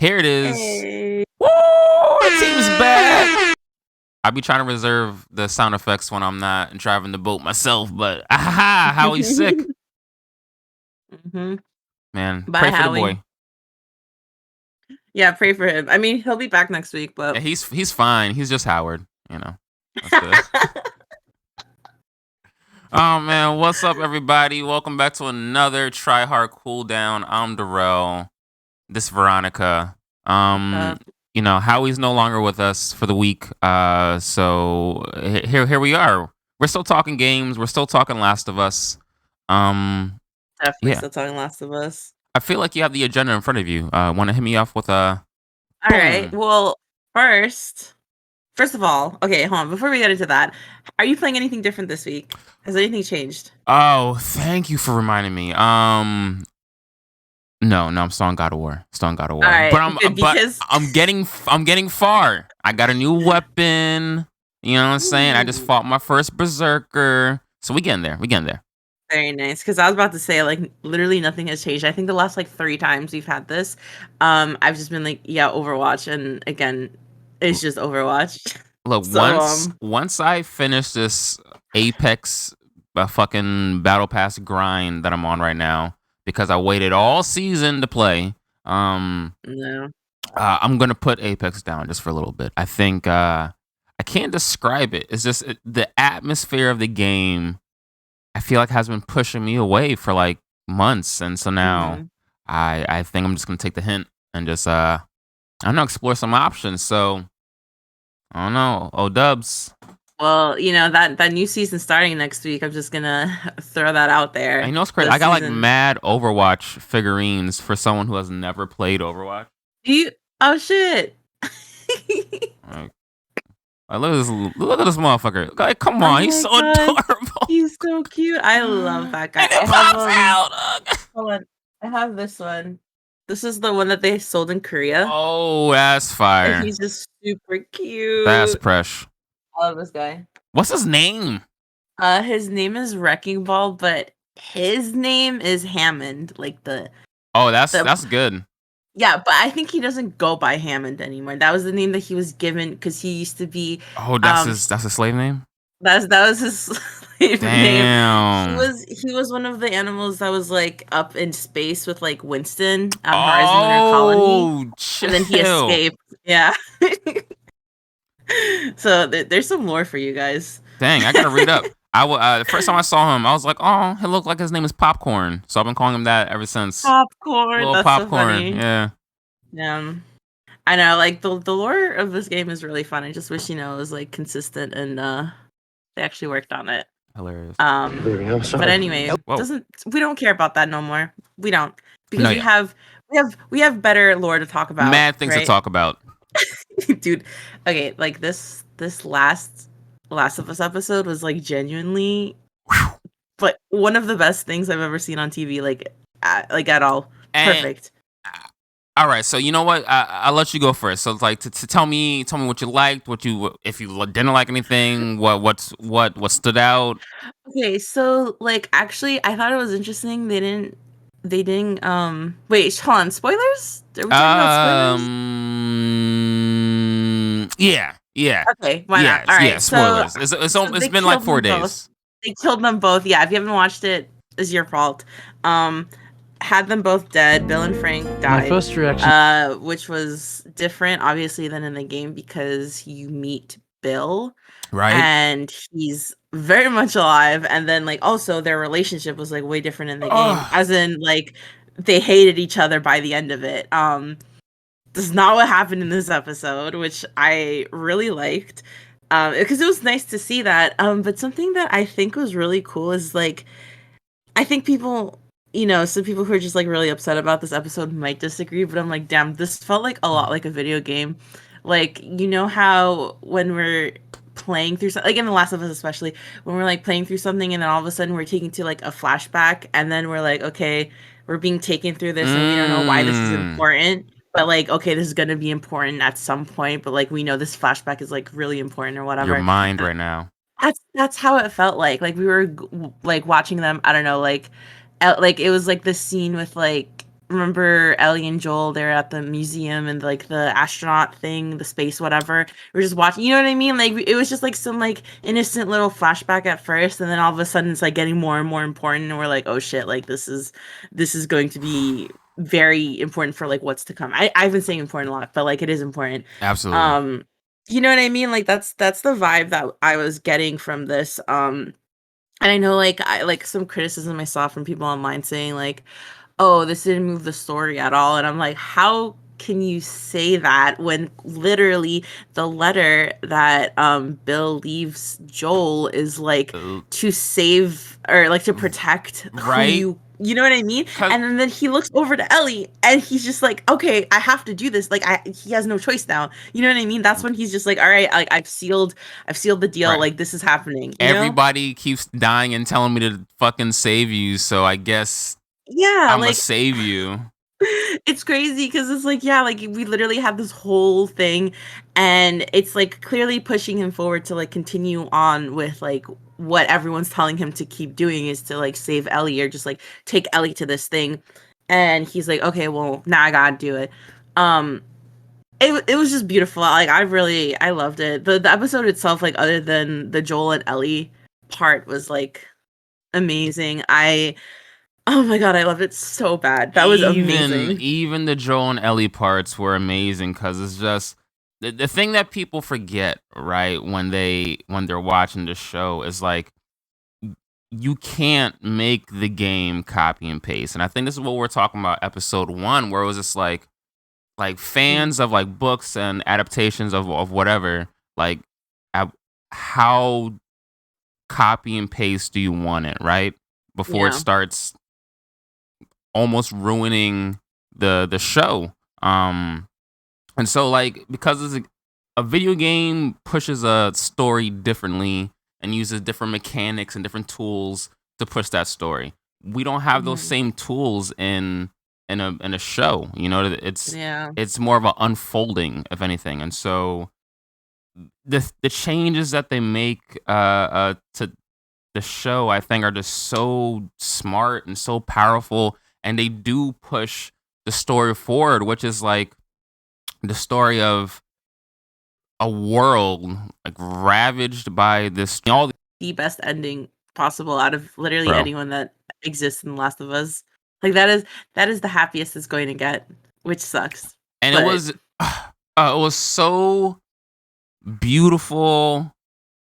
Here it is. Hey. Woo! Our team's back. I be trying to reserve the sound effects when I'm not driving the boat myself, but how he's sick. Mm-hmm. Man, Bye, pray for the Howie. boy. Yeah, pray for him. I mean, he'll be back next week, but Yeah, he's fine. He's just Howard, you know. That's it. Oh man, what's up, everybody? Welcome back to another Try Hard Cooldown. I'm Darrell. This Veronica. Howie's no longer with us for the week. So here we are. We're still talking games. We're still talking Last of Us. Definitely Yeah. still talking Last of Us. I feel like you have the agenda in front of you. Want to hit me off with a? All right. Well, first of all, okay, hold on. Before we get into that, are you playing anything different this week? Has anything changed? Oh, thank you for reminding me. No, I'm still on God of War. All right, but I'm getting far. I got a new weapon. You know what I'm saying? I just fought my first berserker. So we getting there. Very nice. Because I was about to say, like, literally nothing has changed. I think the last 3 times we've had this, I've just been like, yeah, Overwatch, and again, it's just Overwatch. Look, once I finish this Apex fucking Battle Pass grind that I'm on right now, because I waited all season to play, I'm gonna put Apex down just for a little bit. I think I can't describe it. It's just the atmosphere of the game. I feel like has been pushing me away for like months, and so now I think I'm just gonna take the hint and just I don't know, explore some options. So I don't know. Dubs. Well, that new season starting next week. I'm just gonna throw that out there. I know it's crazy. I got like mad Overwatch figurines for someone who has never played Overwatch. Oh shit! Look at this motherfucker. Like, come on, he's so adorable. He's so cute. I love that guy. And it pops out. Hold on, I have this one. This is the one that they sold in Korea. Oh, that's fire. And he's just super cute. That's fresh. I love this guy. What's his name? His name is Wrecking Ball, but his name is Hammond. Like the. Oh, that's good. Yeah, but I think he doesn't go by Hammond anymore. That was the name that he was given because he used to be. Oh, that's his slave name. That was his slave name. He was one of the animals that was like up in space with like Winston at Horizon Lunar Colony. Chill. And then he escaped. Yeah. So there's some lore for you guys. Dang, I gotta read up. The first time I saw him, I was like, "Oh, he looked like his name is Popcorn." So I've been calling him that ever since. Popcorn, little that's Popcorn, so funny. Yeah. I know. Like the lore of this game is really fun. I just wish it was like consistent and they actually worked on it. Hilarious. But anyway, we don't care about that no more. We don't because we have better lore to talk about. Mad things to talk about. Dude, okay, like this Last of Us episode was like genuinely but one of the best things I've ever seen on TV, like at all. Perfect. All right, so you know what? I'll let you go first. So like to tell me what you liked, if you didn't like anything, what stood out. Okay, so like actually I thought it was interesting they didn't wait, hold on, spoilers? Are we talking about spoilers? Yeah. Okay, why not? All right, yeah, spoilers. So it's been like 4 days. Both. They killed them both. Yeah, if you haven't watched it, it's your fault. Had them both dead. Bill and Frank died. My first reaction, which was different, obviously, than in the game because you meet Bill, right? And he's very much alive. And then, like, also their relationship was like way different in the game, as in like they hated each other by the end of it. This is not what happened in this episode, which I really liked. Because it was nice to see that. But something that I think was really cool is like, I think people, some people who are just like really upset about this episode might disagree, but I'm like, damn, this felt like a lot like a video game. Like, how when we're playing through something, like in The Last of Us especially, when we're like playing through something and then all of a sudden we're taken to like a flashback and then we're like, okay, we're being taken through this and we don't know why this is important. But like, okay, this is gonna be important at some point, but like we know this flashback is like really important or whatever. Your mind right now. That's how it felt like. Like we were like watching them. I don't know, like it was like the scene with like remember Ellie and Joel, they're at the museum and like the astronaut thing, the space whatever. We're just watching, you know what I mean? Like it was just like some like innocent little flashback at first, and then all of a sudden it's like getting more and more important, and we're like, oh shit, like this is going to be very important for like what's to come. I've been saying important a lot, but like it is important. Absolutely. Um, you know what I mean? Like that's the vibe that I was getting from this. And I know like I like some criticism I saw from people online saying like, "Oh, this didn't move the story at all." And I'm like, "How can you say that when literally the letter that Bill leaves Joel is like Uh, to save or like to protect who right? you know what I mean? Cause And then he looks over to Ellie and he's just like, "Okay, I have to do this." Like he has no choice now. You know what I mean? That's when he's just like, "All right, like I've sealed the deal. right. Like this is happening." You know? Everybody keeps dying and telling me to fucking save you, so I guess Yeah, I'ma like save you. it's crazy because it's like, yeah, like we literally have this whole thing, and it's like clearly pushing him forward to like continue on with like what everyone's telling him to keep doing is to like save Ellie or just like take Ellie to this thing. And he's like, okay, well, now I gotta do it. Um, it was just beautiful. Like I loved it. The episode itself, like other than the Joel and Ellie part, was like amazing. Oh my god, I loved it so bad. That was amazing. Even the Joel and Ellie parts were amazing because it's just the thing that people forget, right, when they're watching the show is like you can't make the game copy and paste. And I think this is what we're talking about episode 1, where it was just like Mhm. fans of like books and adaptations of whatever, like ab- how copy and paste do you want it, right? Before it Yeah. starts almost ruining the show. And so like because a video game pushes a story differently and uses different mechanics and different tools to push that story. We don't have those Mhm. same tools in a show. You know, Yeah. it's more of an unfolding, if anything. And so the changes that they make to the show, I think, are just so smart and so powerful, and they do push the story forward, which is like the story of a world like ravaged by this all The best ending possible out of literally bro. anyone that exists in The Last of Us. Like that is the happiest it's going to get, which sucks. And But it was so beautiful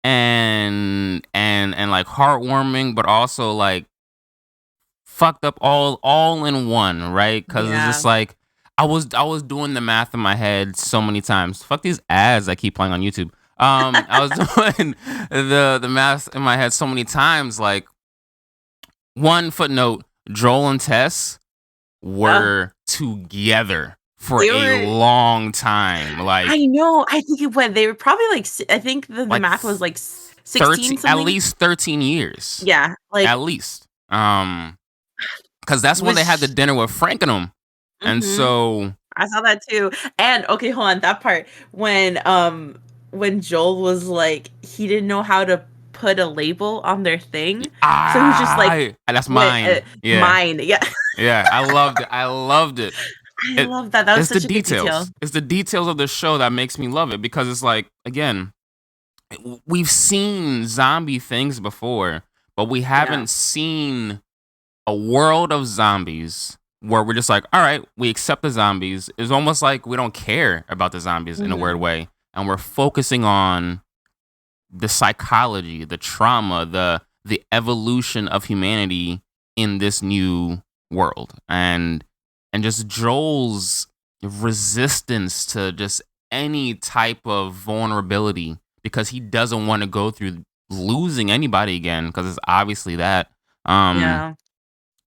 and like heartwarming, but also like fucked up all in one, right? Because it's yeah. just like I was doing the math in my head so many times. Fuck these ads I keep playing on YouTube. I was doing the math in my head so many times. Like one footnote: Joel and Tess Oh, were together for they a were long time. I know. I think it went they were probably like I think the Like math was like 13, 16 at something. least 13 years, Yeah, at like least. Because that's when they had the which dinner with Frank and them, and mhm. so I saw that too. And okay, hold on, that part when Joel was like he didn't know how to put a label on their thing. So he's just like that's what mine. Yeah, mine. Yeah. yeah. I loved it. I loved it. I It love that. That was it's the such a good detail. details. It's the details of the show that makes me love it because it's like again, we've seen zombie things before, but we Yeah. haven't seen a world of zombies where we're just like, all right, we accept the zombies. It's almost like we don't care about the zombies in a weird Mhm. way, and we're focusing on the psychology, the trauma, the evolution of humanity in this new world, and just Joel's resistance to just any type of vulnerability because he doesn't want to go through losing anybody again because it's obviously that. Um, Yeah.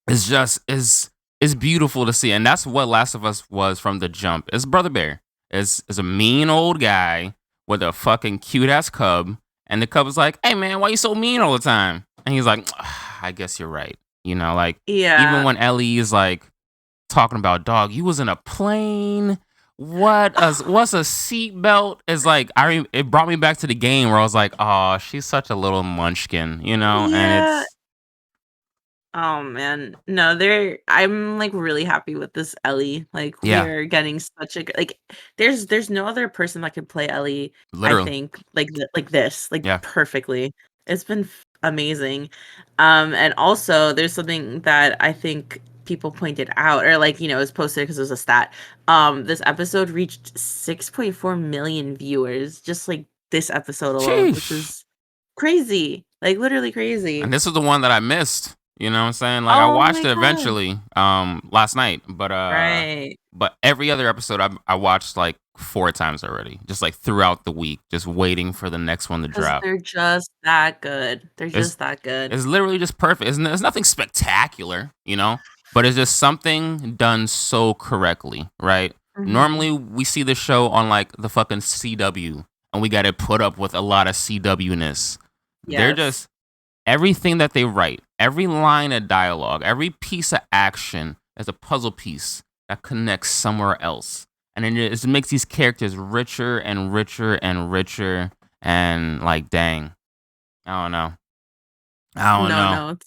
it's just is beautiful to see, and that's what Last of Us was from the jump. It's Brother Bear. Is a mean old guy with a fucking cute ass cub, and the cub is like, "Hey man, why you so mean all the time?" And he's like, "I guess you're right." You know, like even Yeah. when Ellie is like talking about dog, you was in a plane. What's a seatbelt? Is like it brought me back to the game where I was like, oh, she's such a little munchkin, you know, and Yeah. Oh man, no, I'm like really happy with this Ellie. Like we Yeah, are getting such a like. There's no other person that could play Ellie. I literally. think like this like Yeah. perfectly. It's been amazing. And also there's something that I think people pointed out or like it was posted because it was a stat. This episode reached 6.4 million viewers just like this episode alone, which Sheesh. is crazy. Like literally And crazy. this is the one that I missed. You know what I'm saying? Like I Oh watched my it god. eventually, last night, Right. but every other episode I watched like 4 times already, just like throughout the week, just waiting for the next one to 'Cause drop. they're just that good. They're It's just that good. it's literally just perfect. It's nothing spectacular, but it's just something done so correctly, right? Mhm. Normally we see the show on like the fucking CW, and we got to put up with a lot of CW ness. They're Yes. just everything that they write, every line of dialogue, every piece of action is a puzzle piece that connects somewhere else. And it just makes these characters richer and richer and richer. And like, dang, I don't know. I don't No know. notes.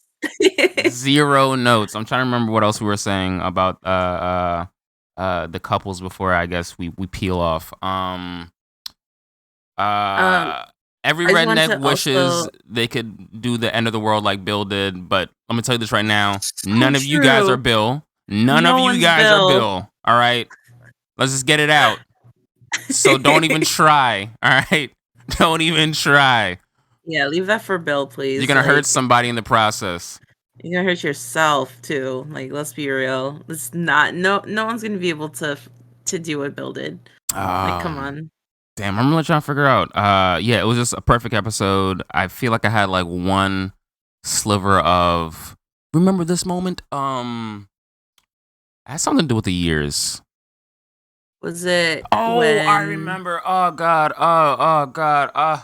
Zero notes. I'm trying to remember what else we were saying about the couples before I guess we peel off. Um, Uh, every I just want redneck to wishes also they could do the end of the world like Bill did, but let me tell you this right now: so none of you guys are true. Bill. None of No you one's guys are Bill. Bill. All right, let's just get it out. So don't even try. All right, don't even try. Yeah, leave that for Bill, You're please. gonna hurt Like, somebody in the process. you're gonna hurt yourself too. Like, let's be real. It's not no one's gonna be able to do what Bill did. Like, come Um, on. damn, I'm really trying to figure out. Yeah, it was just a perfect episode. I feel like I had like one sliver of remember this moment. It has something to do with the years. Was it Oh, I when remember. Oh God. Oh God.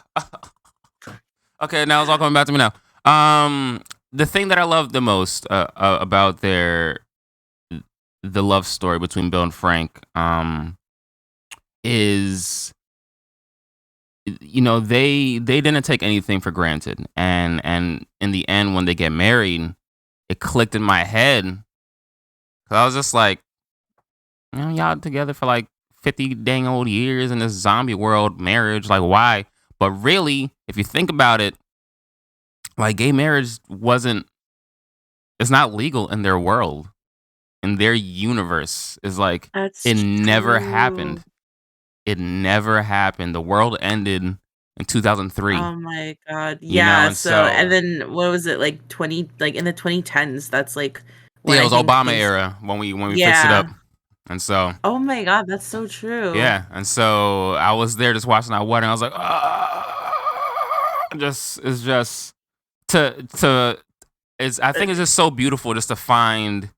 Okay, now it's all coming back to me now. The thing that I love the most about the love story between Bill and Frank is they didn't take anything for granted, and in the end when they get married, it clicked in my head. 'Cause I was just like, y'all together for like 50 dang old years in this zombie world marriage, like why? But really, if you think about it, like gay marriage it's not legal in their world, in their universe. Is like it that's never true. happened. It never happened. The world ended in 2003, Oh my god. and Yeah, so and so then what was it like 20 like in the 2010s, that's like when yeah, it I was think Obama things era when we fixed it up, yeah. and so Oh my god, that's so true. yeah, and so I was there just watching that wedding. I was like, ah, just it's just to it's. I think it's just so beautiful just to find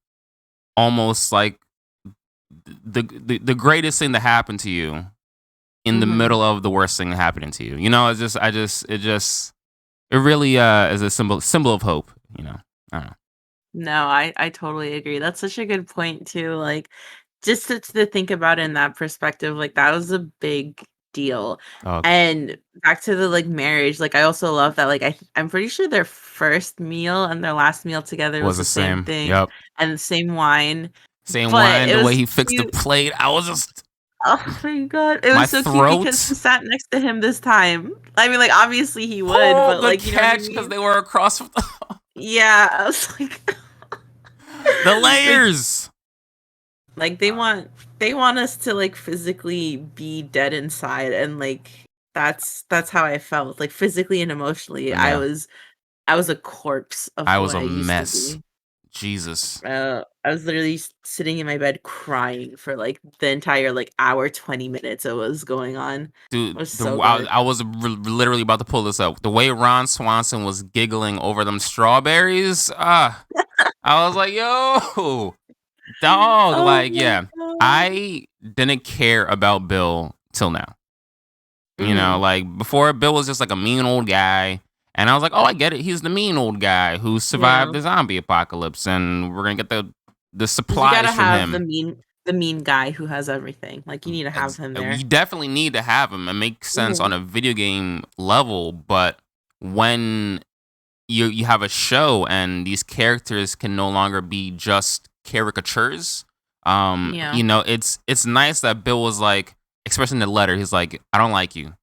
almost like the greatest thing that happened to you in the Mhm. middle of the worst thing happening to you. It's just it really is a symbol of hope. I don't know. No, I totally agree. That's such a good point too. Like just to think about it in that perspective, like that was a big deal. Oh, And back to the like marriage, like I also love that like I'm pretty sure their first meal and their last meal together was was the the same same. thing Yep. and the same wine. Same But wine. it The way was he fixed the cute. plate. I was just Oh my god. It my was so cute because he throat. sat next to him this time. I mean, like obviously he would, Oh, but the like you know what I catch because mean? they were across from Yeah, I was like the like layers. like Uh, they want us to like physically be dead inside and like that's how I felt. Like physically and emotionally, yeah, I was a corpse of I who was I a used to mess. be. Jesus. I was literally sitting in my bed crying for like the entire like hour 20 minutes it was going on. It Dude, was so I, good. I was literally about to pull this up. The way Ron Swanson was giggling over them strawberries, I was like, yo, dog. Oh Like, my yeah, god. I didn't care about Bill till now. Mhm. Like before, Bill was just like a mean old guy. And I was like, oh, I get it. He's the mean old guy who survived Yeah. the zombie apocalypse, and we're gonna get the 'Cause you supplies gotta from have him. the mean guy who has everything. Like you need to have him You there. definitely need to have him. It makes sense on Mhm. a video game level, but when you have a show, and these characters can no longer be just caricatures. Yeah. It's nice that Bill was like, especially in the letter, he's like, I don't like you,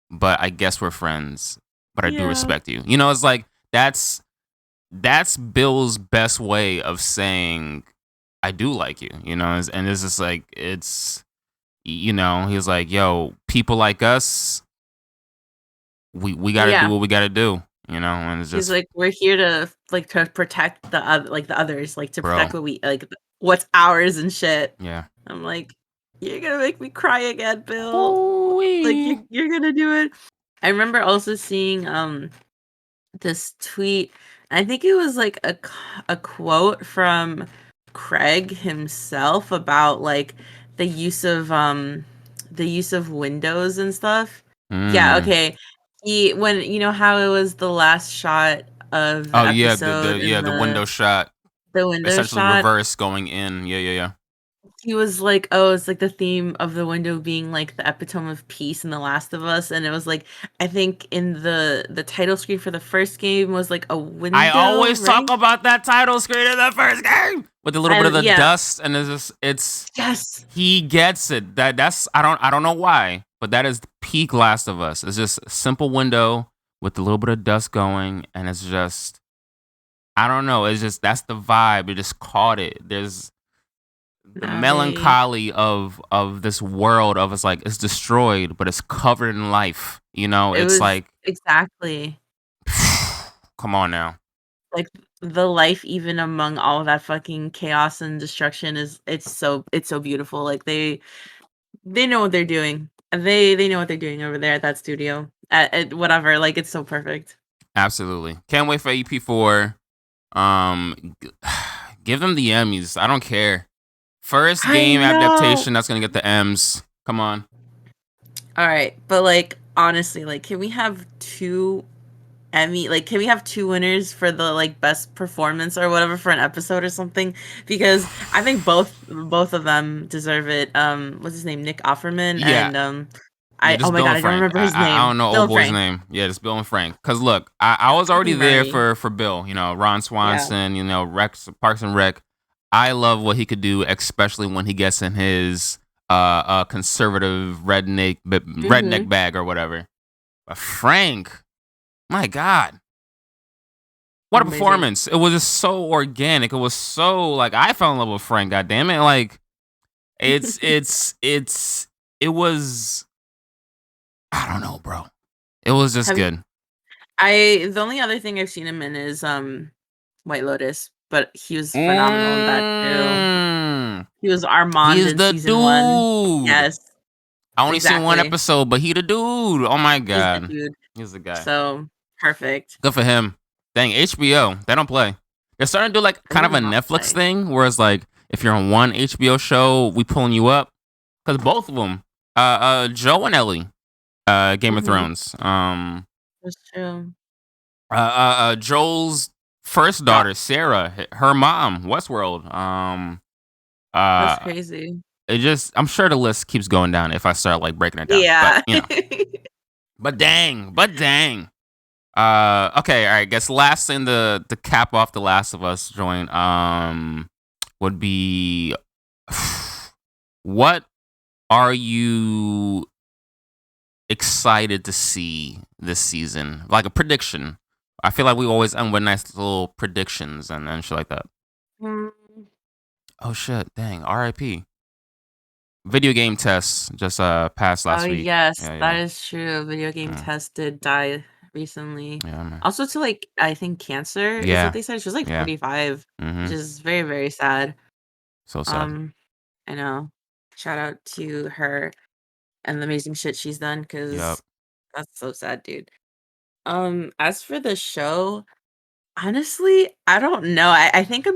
but I guess we're friends, but I do Yeah. respect you. It's like that's Bill's best way of saying I do like you. And it's just like he's like, yo, people like us, we got to do Yeah. what we got to do. And it's He's just, like, we're here to protect the others, like to bro, protect what's ours and shit. yeah. I'm like, you're gonna make me cry again, Bill. Like Hoo-wee. you're gonna do it. I remember also seeing this tweet. I think it was like a quote from Craig himself about like the use of windows and stuff. Yeah, Mm. okay. He when you know how it was the last shot of the Oh yeah, the episode the and yeah the window shot, the window essentially shot. reverse going in. Yeah. He was like, "Oh, it's like the theme of the window being like the epitome of peace in The Last of Us," and it was like, I think in the title screen for the first game was like a I window, always talk right? about that title screen in the first game with a little bit of the Yeah, dust, and it's yes, he gets it. That's I don't know why, but that is peak Last of Us. It's just a simple window with a little bit of dust going, and it's just I don't know. It's just that's the vibe. It just caught it. There's the I melancholy of this world of it's like it's destroyed, but it's covered in life. it It's was like, exactly come on now. like the life even among all of that fucking chaos and destruction is it's so beautiful. Like they know what they're doing. They know what they're doing over there at that studio. At whatever, like it's so perfect. Absolutely. Can't wait for EP4. Give them the Emmys. I don't care. First I game know. adaptation that's gonna get the M's. Come on. All right, but like honestly, like can we have two can we have two winners for the like best performance or whatever for an episode or something? Because I think both of them deserve it. What's his name? Nick Offerman Yeah. and Yeah, I oh just my Bill god, and I don't Frank. remember his I name. don't know Bill old and boy's Frank. name. Yeah, just Bill and Frank. Cause look, I was already Fucking there Murray. for Bill. Ron Yeah. Swanson. Rex Parks and Rec. I love what he could do, especially when he gets in his conservative redneck Mhm. bag or whatever. But Frank, my God, what a Amazing. performance! It was just so organic. It was so like I fell in love with Frank. God damn it! Like it was. I don't know, bro. It was just Have you, good. the only other thing I've seen him in is White Lotus, but he was phenomenal in that too. Mm, He was Armand he's in the season 1. dude. Yes, I only seen one exactly. episode, but he the dude. Oh my He's the God, dude. he's the guy. So, perfect. Good for him. Dang, HBO, they don't play. They're starting to do like They kind do of a not Netflix play. thing, where it's like if you're on one HBO show, we pulling you up because both of them, Joe and Ellie, Game of Mhm. Thrones. That's true. Joel's first Got daughter, Sarah, her mom, Westworld. That's Uh, crazy. it just I'm sure the list keeps going down if I start like breaking it down. But Yeah. but dang. Okay, all right. Guess last thing to cap off the Last of Us joint would be what are you excited to see this season? Like a prediction. I feel like we always end with nice little predictions and shit like that. Mm. Oh shit, dang, R.I.P. Video game tests just passed Oh, last week. yes, Yeah, that yeah. is true. Video game Mm, test did die recently. yeah, man. Also to, like, I think cancer is what Yeah, they said. She was, like, yeah. 45, which Mm-hmm. is very, very sad. So sad. Um, I know. Shout out to her and the amazing shit she's done Yep. because that's so sad, dude. As for the show, honestly, I don't know. I think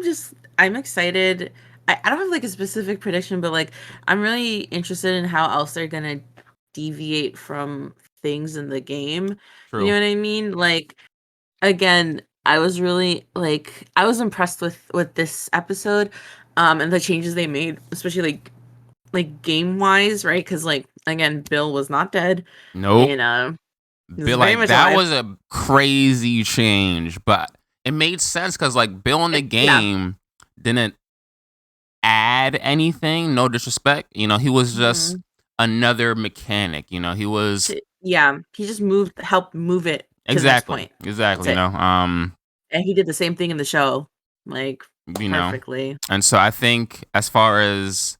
I'm excited. I don't have like a specific prediction, but like I'm really interested in how else they're gonna deviate from things in the game. You know True. what I mean? Like again, I was really like I was impressed with this episode, and the changes they made, especially like game wise, right? Because like again, Bill was not dead Nope. in It's Bill, very like much that alive. was a crazy change, but it made sense because like Bill in the Yeah. game didn't add anything. No disrespect, he was just Mhm. another mechanic. He was Yeah, he just helped move it to the next exactly, point. That's exactly. it. And he did the same thing in the show, like, You know, perfectly. and so I think as far as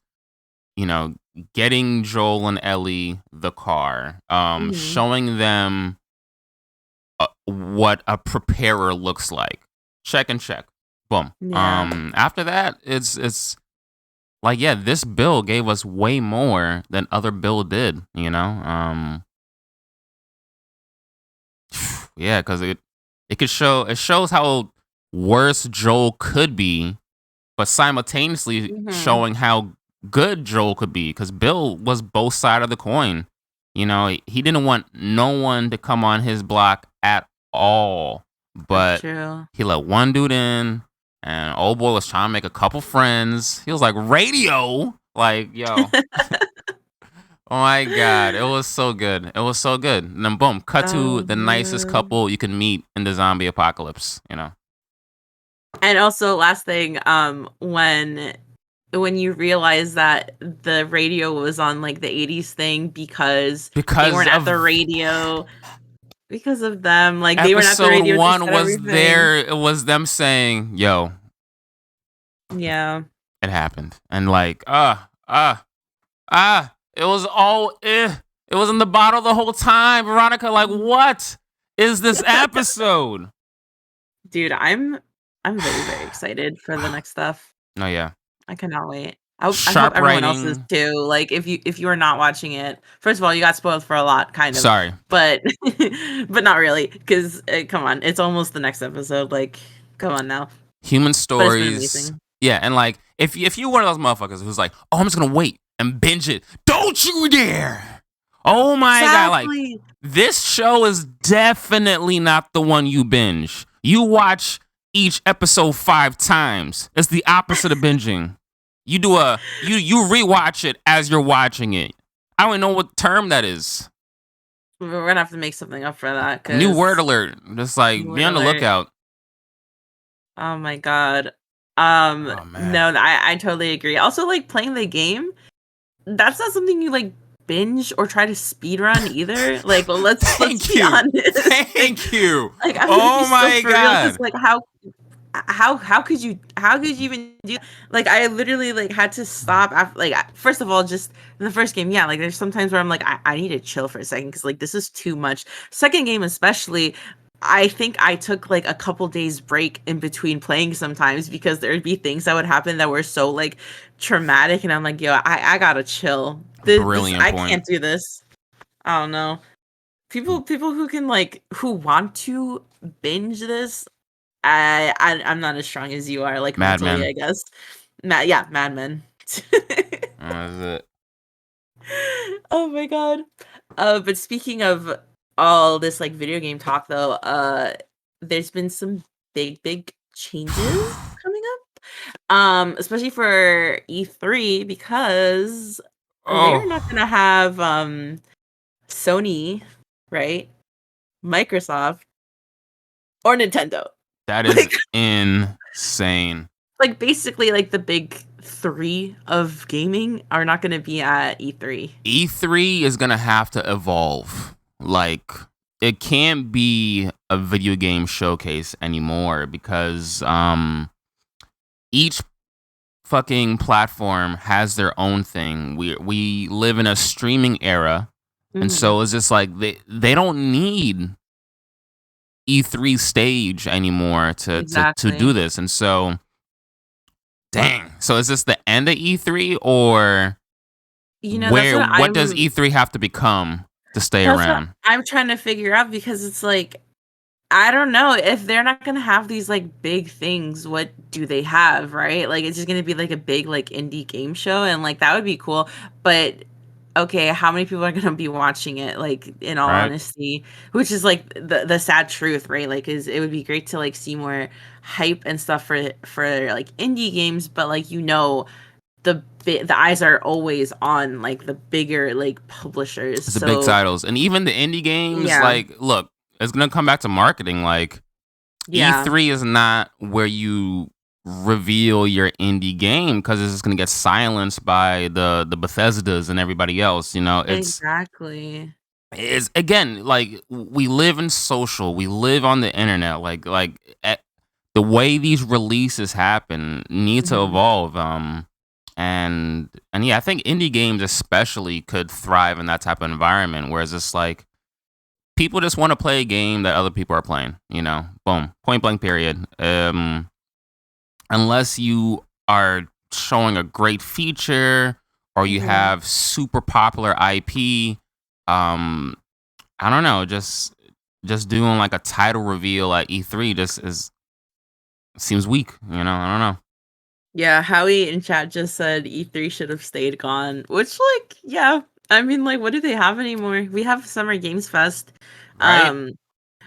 you know, getting Joel and Ellie the car, Mhm. showing them what a preparer looks like. Check and check. Boom. Yeah. After that, it's like yeah, this bill gave us way more than other bill did. Yeah, because it shows how worse Joel could be, but simultaneously Mhm. showing how good Joel could be. Because Bill was both side of the coin. He didn't want no one to come on his block at all. That's But true. he let one dude in, and old boy was trying to make a couple friends. He was like, radio? Like, yo. Oh my god, it was so good. It was so good. And then boom, cut to Oh, the nicest man. couple you can meet in the zombie apocalypse. And also, last thing, when you realize that the radio was on, like, the '80s thing because they Because weren't at the of radio because of them, like, they weren't at the episode radio to one set was everything. there. It was them saying, "Yo, Yeah. it happened," and like, it was all. It was in the bottle the whole time. Veronica, like, Mhm. what is this episode? Dude, I'm very, very excited for the next stuff. No, yeah, I cannot wait. I hope sharp everyone else is writing. too. Like, if you are not watching it, first of all, you got spoiled for a lot, kind of, Sorry, but but not really, because come on, it's almost the next episode. Like, come on now. human But it's been stories. amazing. Yeah, and like, if you one of those motherfuckers who's like, "Oh, I'm just gonna wait and binge it," don't you dare! Oh my god, like Exactly. this show is definitely not the one you binge. You watch each episode 5 times. It's the opposite of binging. You rewatch it as you're watching it. I don't even know what term that is. We're gonna have to make something up for that, New word because alert. Just like new be word on the alert. lookout. Oh my god. Oh man. No, I totally agree. Also, like, playing the game, that's not something you, like, binge or try to speed run either. Like, let's Thank be you. honest. Thank you. Like, I'm gonna be Oh so my for real, because god. like, how could you even do, like, I literally, like, had to stop after, like, first of all, just in the first game, yeah, like, there's sometimes where I'm like, I need to chill for a second, because like, this is too much. Second game especially, I think I took like a couple days break in between playing sometimes, because there'd be things that would happen that were so, like, traumatic, and I'm like, yo, I gotta chill. This Brilliant I point. can't do this. I don't know. People who can, like, who want to binge this, I'm not as strong as you are, like, Mad mentally, Men. I guess. Yeah, Mad Men. That's it. Oh my god. But speaking of all this, like, video game talk, though, there's been some big changes coming up. Especially for E3, because they're not Oh, gonna have Sony, right? Microsoft or Nintendo. that is Like, insane. basically, like, the big 3 of gaming are not gonna be at E3. E3 is gonna have to evolve. Like, it can't be a video game showcase anymore because each fucking platform has their own thing. We live in a streaming era, and Mhm. so it's just like they don't need E3 stage anymore to do Exactly. this. And so dang. So is this the end of E3 or That's what what does E3 have to become to stay around? I'm trying to figure out, because it's like, I don't know if they're not gonna have these, like, big things. What do they have, right? Like, it's just gonna be like a big, like, indie game show, and like, that would be cool. But okay, how many people are gonna be watching it? Like, in all Right? honesty, which is like the sad truth, right? Like, is it would be great to, like, see more hype and stuff for like indie games, but like, the eyes are always on like the bigger like publishers. It's the big So titles, and even the indie games. yeah, Like, look, it's gonna come back to marketing. Like, yeah, E3 is not where you reveal your indie game because it's just gonna get silenced by the Bethesdas and everybody else. You know, exactly. it's again like we live in social, we live on the internet. The way these releases happen need to Hmm. evolve. And yeah, I think indie games especially could thrive in that type of environment, whereas it's like people just want to play a game that other people are playing. You know, boom, point blank, period. Unless you are showing a great feature or you Hmm. have super popular IP, um, I don't know, just doing like a title reveal at E3 just is seems weak. You know, I don't know. Yeah, Howie in chat just said E3 should have stayed gone, which like yeah, I mean like what do they have anymore? We have Summer Games Fest. Right? Um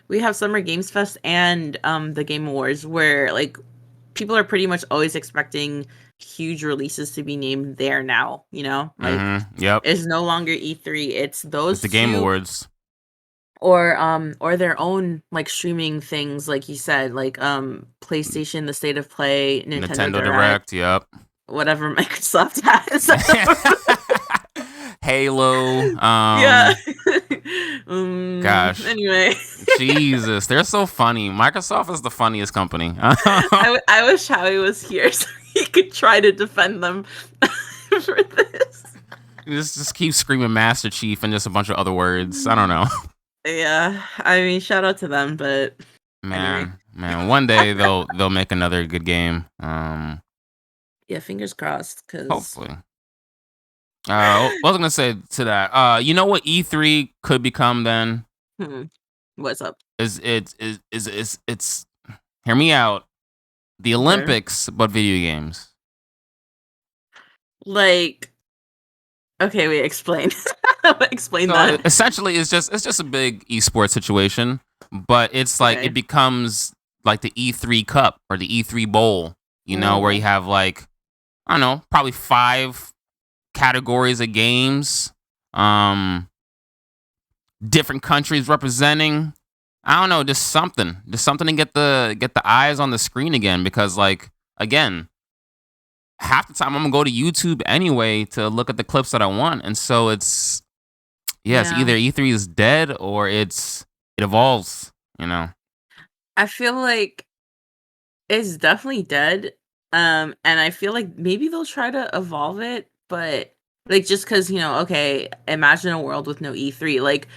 we have Summer Games Fest and the Game Awards where like people are pretty much always expecting huge releases to be named there now, you know? Like Yep. it's no longer E3, it's It's those the Game two Awards, or their own like streaming things like you said, like PlayStation, the State of Play, Nintendo Nintendo Direct, Direct. Yep. whatever Microsoft has. Halo. Yeah. Gosh, Anyway, Jesus, they're so funny. Microsoft is the funniest company. I wish Howie was here so he could try to defend them for this. Just keep screaming Master Chief and just a bunch of other words. I don't know. Yeah, I mean, shout out to them, but anyway, Man, one day they'll make another good game. yeah, fingers crossed, because Hopefully. What was I gonna say to that? You know what E3 could become then? what's up? It's hear me out. The Okay. Olympics, but video games. Like, okay, wait, explain. Explain So that. essentially, it's just a big esports situation, but it's like it Okay. becomes like the E3 Cup or the E3 Bowl. You know, where you Oh, have like I don't know, probably 5 categories of games, um, different countries representing. I don't know, just something to get the eyes on the screen again. Because like again, half the time I'm gonna go to YouTube anyway to look at the clips that I want, and so it's yes, yeah. either E3 is dead or it evolves. You know. I feel like it's definitely dead. And I feel like maybe they'll try to evolve it, but like just because, okay, imagine a world with no E3. Like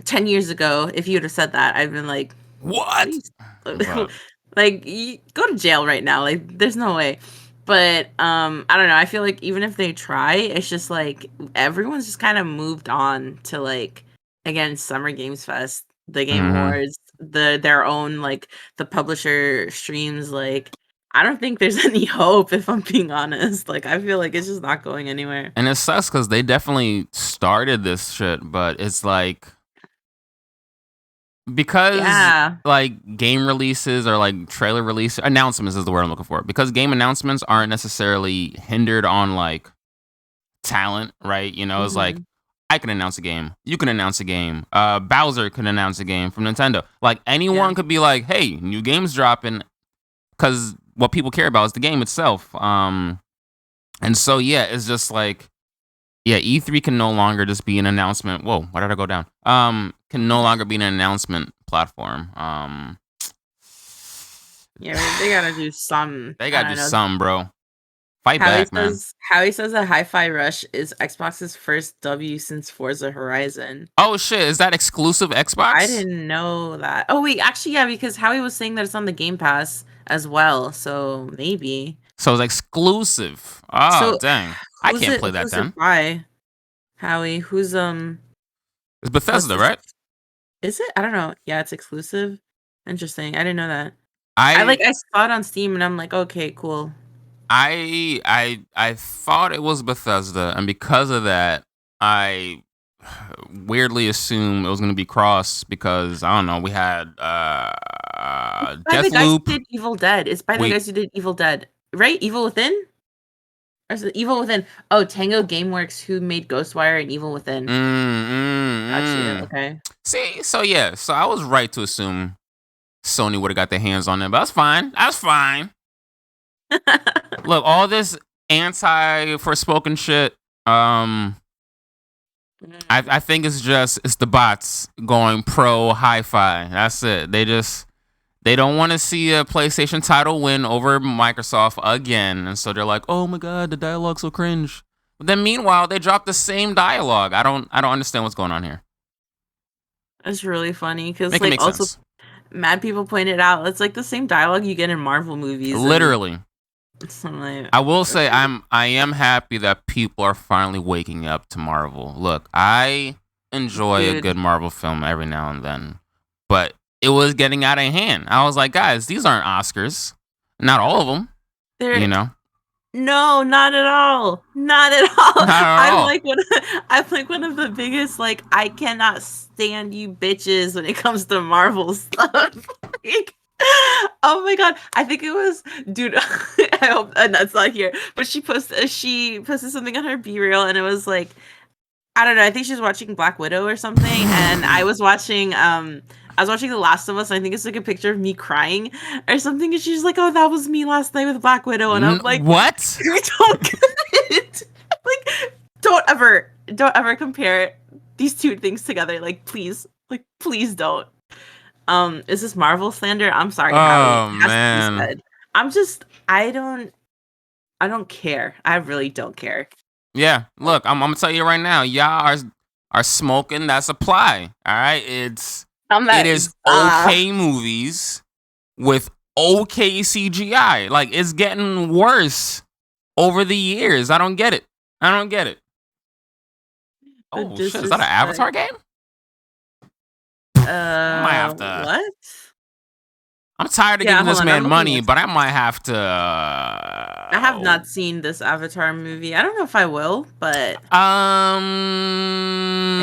10 years ago, if you'd have said that, I've been like, what are What? you Bro. like you go to jail right now. Like there's no way. But I don't know. I feel like even if they try, it's just like everyone's just kind of moved on to like again Summer Games Fest, the Game Hmm. Awards, their own like the publisher streams. Like I don't think there's any hope if I'm being honest. Like I feel like it's just not going anywhere. And it sucks because they definitely started this shit, but it's like because Yeah. like game releases or like trailer release announcements is the word I'm looking for. Because game announcements aren't necessarily hindered on like talent, right? You know, it's like Hmm. I can announce a game, you can announce a game, Bowser can announce a game from Nintendo. Like Yeah. anyone could be like, "Hey, new game's dropping," because what people care about is the game itself. And so yeah, it's just like yeah, E3 can no longer just be an announcement. Whoa, why did I go down? Can no longer be an announcement platform. Yeah, they gotta do some. They I gotta do don't know. something, bro. Fight Howie back, man. says Howie says that Hi-Fi Rush is Xbox's first W since Forza Horizon. Oh shit, is that exclusive I Xbox? didn't know that. Oh wait, actually yeah, because Howie was saying that it's on the Game Pass as well, so maybe. So it's exclusive. Oh So dang, I can't play that who's it then. by? Howie, who's It's what's Bethesda, this? right? Is it? I don't know. Yeah, it's exclusive. Interesting. I didn't know that. I I saw it on Steam and I'm like, okay, cool. I thought it was Bethesda, and because of that, I weirdly assumed it was gonna be Cross because I don't know. We had By the guys who Deathloop. did Evil Dead. It's by the We guys who did Evil Dead. Right? Evil Within? Or is it Evil Within? Oh, Tango Gameworks, who made Ghostwire and Evil Within. Got you. Okay. See, so yeah, so I was right to assume Sony would have got their hands on them, but that's fine. That's fine. Look, all this anti-Forspoken shit. I think it's the bots going pro hi-fi. That's it. They don't want to see a PlayStation title win over Microsoft again, and so they're like, "Oh my god, the dialogue's so cringe." But then meanwhile, they drop the same dialogue. I don't understand what's going on here. That's really funny because Make it like make also sense. mad people pointed out it's like the same dialogue you get in Marvel movies. Literally. So I'm like, I will say I am happy that people are finally waking up to Marvel. Look, I enjoy a dude, good Marvel film every now and then, but it was getting out of hand. I was like, guys, these aren't Oscars. Not all of them, they're you know. no, not at all. Not at all. Not at all. I'm like one of the biggest like I cannot stand you bitches when it comes to Marvel stuff. Like, oh my god. I think it was dude, I hope that's not here. But she posted something on her B reel and it was like I don't know, I think she was watching Black Widow or something, and I was watching The Last of Us, and I think it's like a picture of me crying or something, and she's like, "Oh, that was me last night with Black Widow," and I'm like, What? "You don't get it. Like, don't ever compare these two things together. Like, please don't." Is this Marvel slander? I'm sorry, Howie. Oh It has to be man. said. I don't care. I really don't care. Yeah. Look, I'm gonna tell you right now, y'all are smoking that supply. All right. I'm It not. is okay movies with okay CGI. Like it's getting worse over the years. I don't get it. I don't get it. The Oh shit, is that an disrespect. Avatar game? I might have to. What? I'm tired of Yeah, giving hold this on. I'm man looking money, at. but I might have to. I have not seen this Avatar movie. I don't know if I will, but I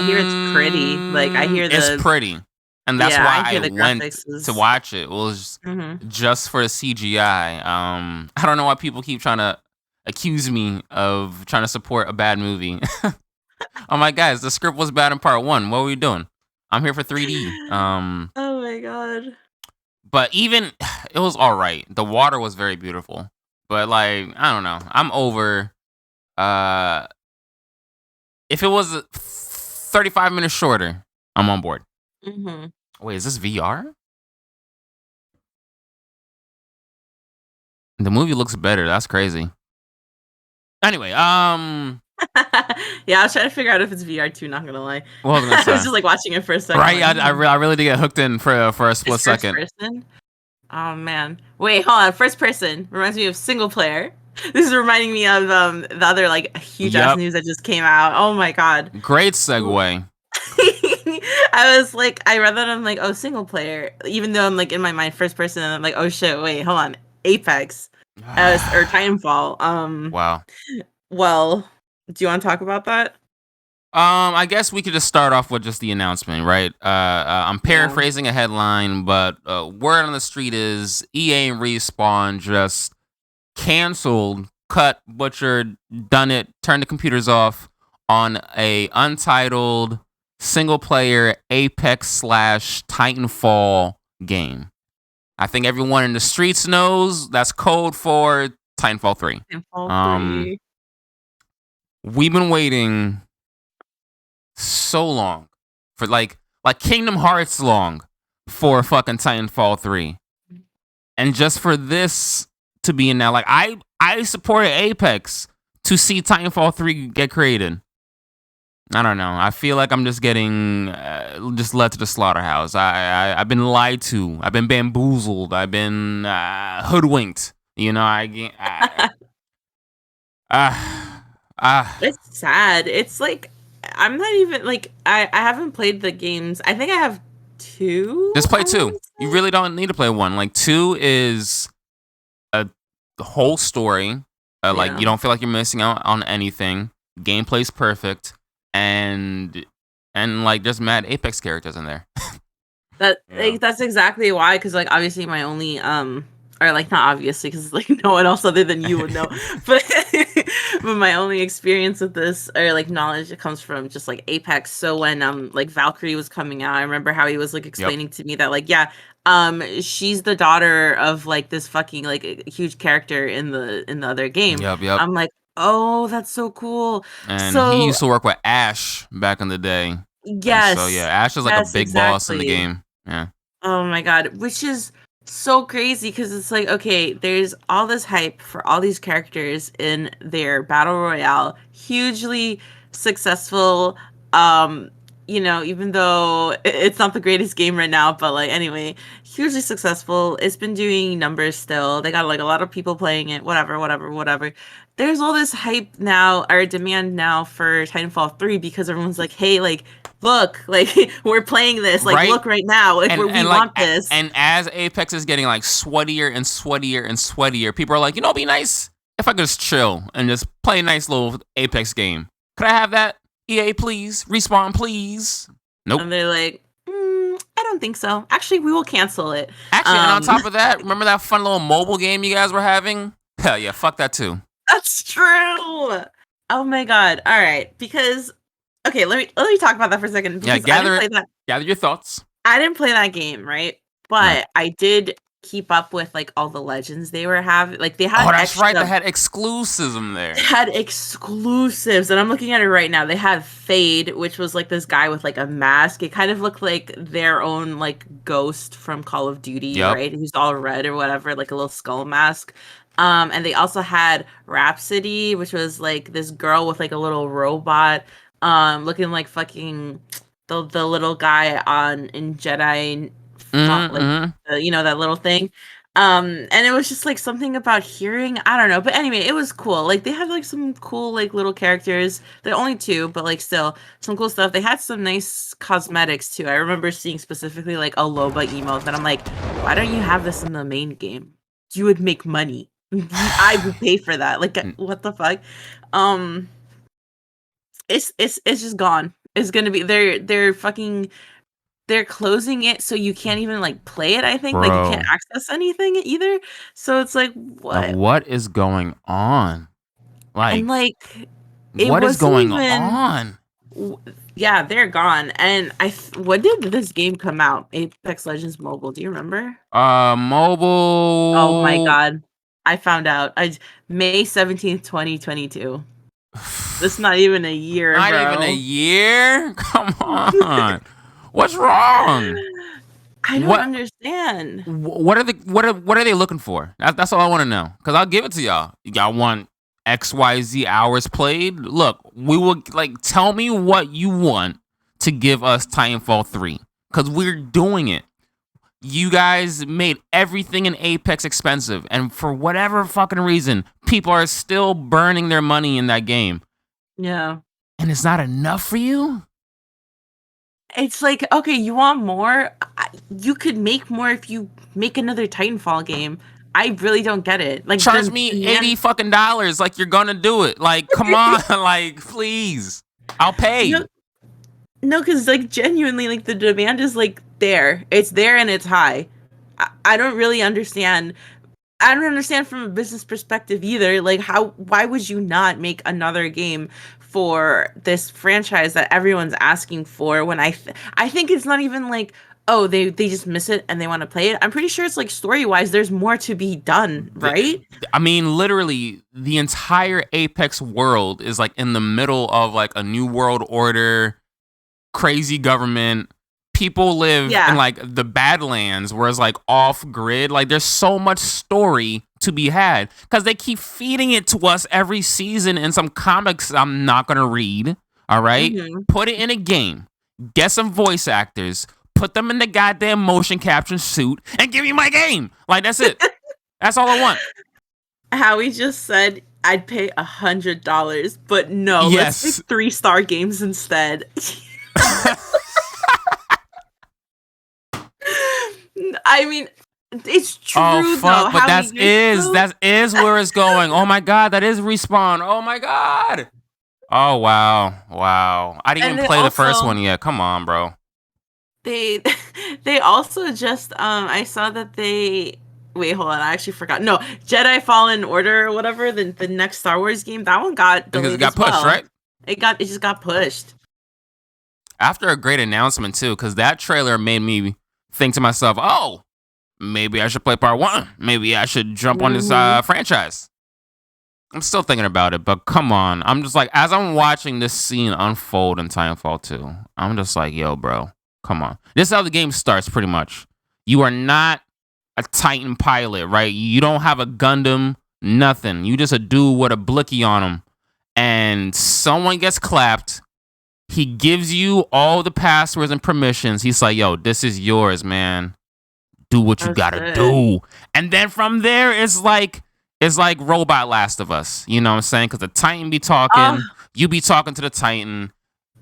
hear it's pretty. Like I hear It's the pretty, and that's yeah, why I I hear the went graphics to is. watch it. It was Mhm. just for the CGI. I don't know why people keep trying to accuse me of trying to support a bad movie. I'm like, guys, the script was bad in part one. What were we doing? I'm here for 3D. Oh my god. But even it was all right. The water was very beautiful, but like I don't know. I'm over. Uh, if it was 35 minutes shorter, I'm on board. Mhm. Wait, is this VR? The movie looks better. That's crazy. Anyway, Yeah, I was trying to figure out if it's VR too. Not gonna lie, what was I gonna I was say? just like watching it for a second. Right, Like, I really did get hooked in for a it's split first second. person. Oh man. Wait, hold on. First person reminds me of single player. This is reminding me of the other like huge ass Yep, news that just came out. Oh my god. great segue. I was like, I read that I'm like, oh, single player. Even though I'm like in my mind first person, and I'm like, oh shit, wait, hold on. Apex, or Titanfall. Wow. Well, do you want to talk about that? I guess we could just start off with just the announcement, right? I'm Yeah. paraphrasing a headline, but word on the street is EA and Respawn just canceled, cut, butchered, done it, turned the computers off on a untitled single player Apex slash Titanfall game. I think everyone in the streets knows that's code for Titanfall 3. Titanfall Um, 3. we've been waiting so long for like Kingdom Hearts long for fucking Titanfall 3. And just for this to be in now, like I supported Apex to see Titanfall 3 get created. I don't know. I feel like I'm just getting just led to the slaughterhouse. I've been lied to. I've been bamboozled. I've been hoodwinked. You know, It's sad. It's like I'm not even like I haven't played the games. I think I have two. just play I want 2. to You say. really don't need to play 1. Like 2 is the whole story. Like Yeah. you don't feel like you're missing out on anything. Gameplay's perfect, and like there's mad Apex characters in there. That Yeah. like that's exactly why, because like obviously my only or like not obviously because like no one else other than you would know, but but my only experience with this or like knowledge it comes from just like Apex. So when like Valkyrie was coming out, I remember how he was like Yep. explaining to me that like yeah, she's the daughter of like this fucking like a huge character in the other game. Yep. Yep. I'm like, oh, that's so cool. And he So used to work with Ash back in the day. And so yeah, yes, Ash is like a yes, big boss in the exactly. game. Yeah. Oh my god, which is so crazy because it's like, okay, there's all this hype for all these characters in their battle royale, hugely successful. Um, even though it's not the greatest game right now, but like anyway, hugely successful. It's been doing numbers still. They got like a lot of people playing it, whatever, whatever, whatever. There's all this hype now or demand now for Titanfall 3 because everyone's like, hey, like look, like we're playing this, like Right? look right now, like we And like want this. and as Apex is getting like sweatier and sweatier and sweatier, people are like, it'd be nice if I could just chill and just play a nice little Apex game. Could I have that? EA, please. Respawn, please. Nope. And they're like, I don't think so. Actually, we will cancel it. Actually, and on top of that, remember that fun little mobile game you guys were having? Hell yeah, fuck that too. That's true. Oh my god. All right, because okay, let me talk about that for a second Yeah, because I didn't play that. gather your thoughts. I didn't play that game, right? Right. But I did keep up with like all the legends they were having. Like they Oh, had that's right. They extra had exclusivism they there. had exclusives, and I'm looking at it right now. They had Fade, which was like this guy with like a mask. It kind of looked like their own like ghost from Call of Duty, Yep. right? Who's all red or whatever, like a little skull mask. And they also had Rhapsody, which was like this girl with like a little robot, looking like fucking the little guy on in Jedi, like that little thing. And it was just like something about hearing, I don't know, but anyway, it was cool. Like they had like some cool like little characters. They're only two, but like still some cool stuff. They had some nice cosmetics too. I remember seeing specifically like a Loba emote that I'm like, why don't you have this in the main game? You would make money. I would pay for that. Like what the fuck? Um it's just gone. It's gonna be they're fucking they're closing it so you can't even like play it, I think. Like you can't Bro. access anything either. So it's like Like, what? what is going on? And Like, like it what is wasn't going even on? yeah, they're gone. And when did this game come out? Apex Legends Mobile, do you remember? Oh my Mobile. god. I found out. May 17th, 2022. That's not even a year, Not even a bro. year? Come on. What's wrong? I don't What understand. what are they looking for? That's all I want to know. Cuz I'll give it to y'all. Y'all want XYZ hours played? Look, we will like tell me what you want to give us Titanfall 3 cuz we're doing it. You guys made everything in Apex expensive, and for whatever fucking reason, people are still burning their money in that game. Yeah. And it's not enough for you? It's like, okay, you want more? You could make more if you make another Titanfall game. I really don't get it. Like Charge the me demand. 80 fucking dollars like you're gonna do it. Like, come on, like, please. I'll pay. No, no, because like genuinely, like the demand is like there. It's there and it's high. I don't really understand. I don't understand from a business perspective either. Like why would you not make another game for this franchise that everyone's asking for when I think it's not even like, oh, they just miss it and they want to play it. I'm pretty sure it's like story-wise there's more to be done, right? I mean, literally, the entire Apex world is like in the middle of like a new world order, crazy government. People live in Yeah. like the Badlands where it's like off grid. Like there's so much story to be had because they keep feeding it to us every season in some comics I'm not gonna read. All right, Mhm. put it in a game, get some voice actors, put them in the goddamn motion capture suit, and give me my game. Like that's it. That's all I want. Howie just said I'd pay $100, but no, let's pick Yes. 3-star games instead. I mean, it's true Oh though. fuck! But Howie, you're so that is where it's going. Oh my god, that is Respawn. Oh my god. Oh wow. I didn't and even they play the first also one yet. Come on, bro. they they also just I saw that Wait, hold on. I actually forgot. No, Jedi Fallen Order or whatever, the next Star Wars game, that one got Because it delayed got as pushed, well. right? It just got pushed. After a great announcement too, because that trailer made me think to myself, oh, maybe I should play part one. Maybe I should jump on this Mm-hmm. franchise. I'm still thinking about it, but come on. I'm just like, as I'm watching this scene unfold in Titanfall 2, I'm just like, yo, bro, come on. This is how the game starts, pretty much. You are not a Titan pilot, right? You don't have a Gundam, nothing. You just a dude with a blicky on him. And someone gets clapped. He gives you all the passwords and permissions. He's like, yo, this is yours, man. Do what you Oh gotta shit. do. And then from there, it's like Robot Last of Us. You know what I'm saying? Because the Titan be Oh, talking, you be talking to the Titan,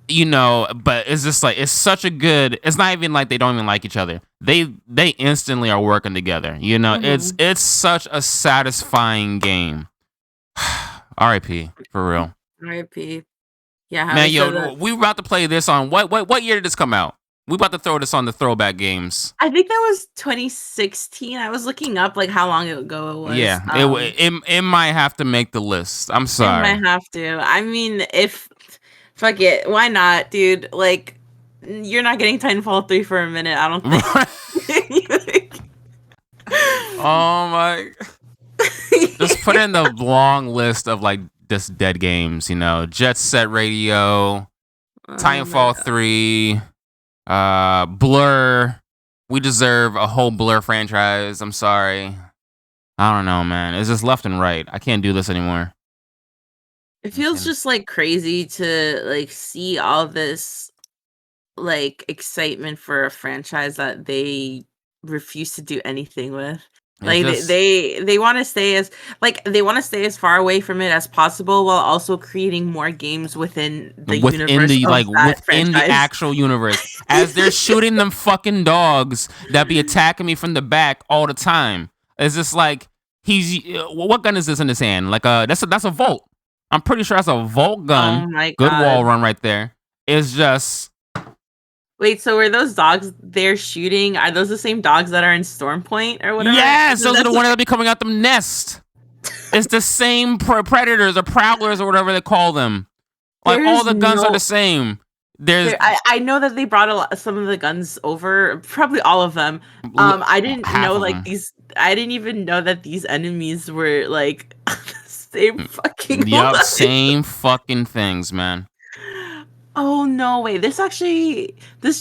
but it's just like, it's such a good, it's not even like they don't even like each other. They instantly are working together. mm-hmm. It's such a satisfying game. R.I.P. for real. R.I.P. Yeah, Man, having said that, yo, we about to play this on what year did this come out? We about to throw this on the throwback games. I think that was 2016. I was looking up like how long ago it was. Yeah, it might have to make the list. I'm It sorry. might have to. I mean, if fuck it, why not, dude? Like, you're not getting Titanfall 3 for a minute. I don't think. Oh my! Just put in the long list of like just dead games. Jet Set Radio, Oh my Titanfall 3, Blur. We deserve a whole Blur franchise. I'm sorry. I don't know, man. It's just left and right. I can't do this anymore. It I feels can't. just like crazy to like see all this like excitement for a franchise that they refuse to do anything with. It's Like just they want to stay as they want to stay as far away from it as possible while also creating more games within the within universe the of like that within the franchise. actual universe, as they're shooting them fucking dogs that be attacking me from the back all the time. It's just like what gun is this in his hand? Like that's a Volt. I'm pretty sure that's a Volt gun. Oh my Good wall god. run right there. It's just Wait, so were those dogs they're shooting? Are those the same dogs that are in Storm Point or whatever? yes, those are the ones that be coming out them nest. It's the same predators or prowlers or whatever they call them. Like all There's the guns are the no same. There's I know that they brought some of the guns over, probably all of them. I didn't half know of like them. these. I didn't even know that these enemies were like the same fucking one. Yup, same fucking things, man. Oh no way! This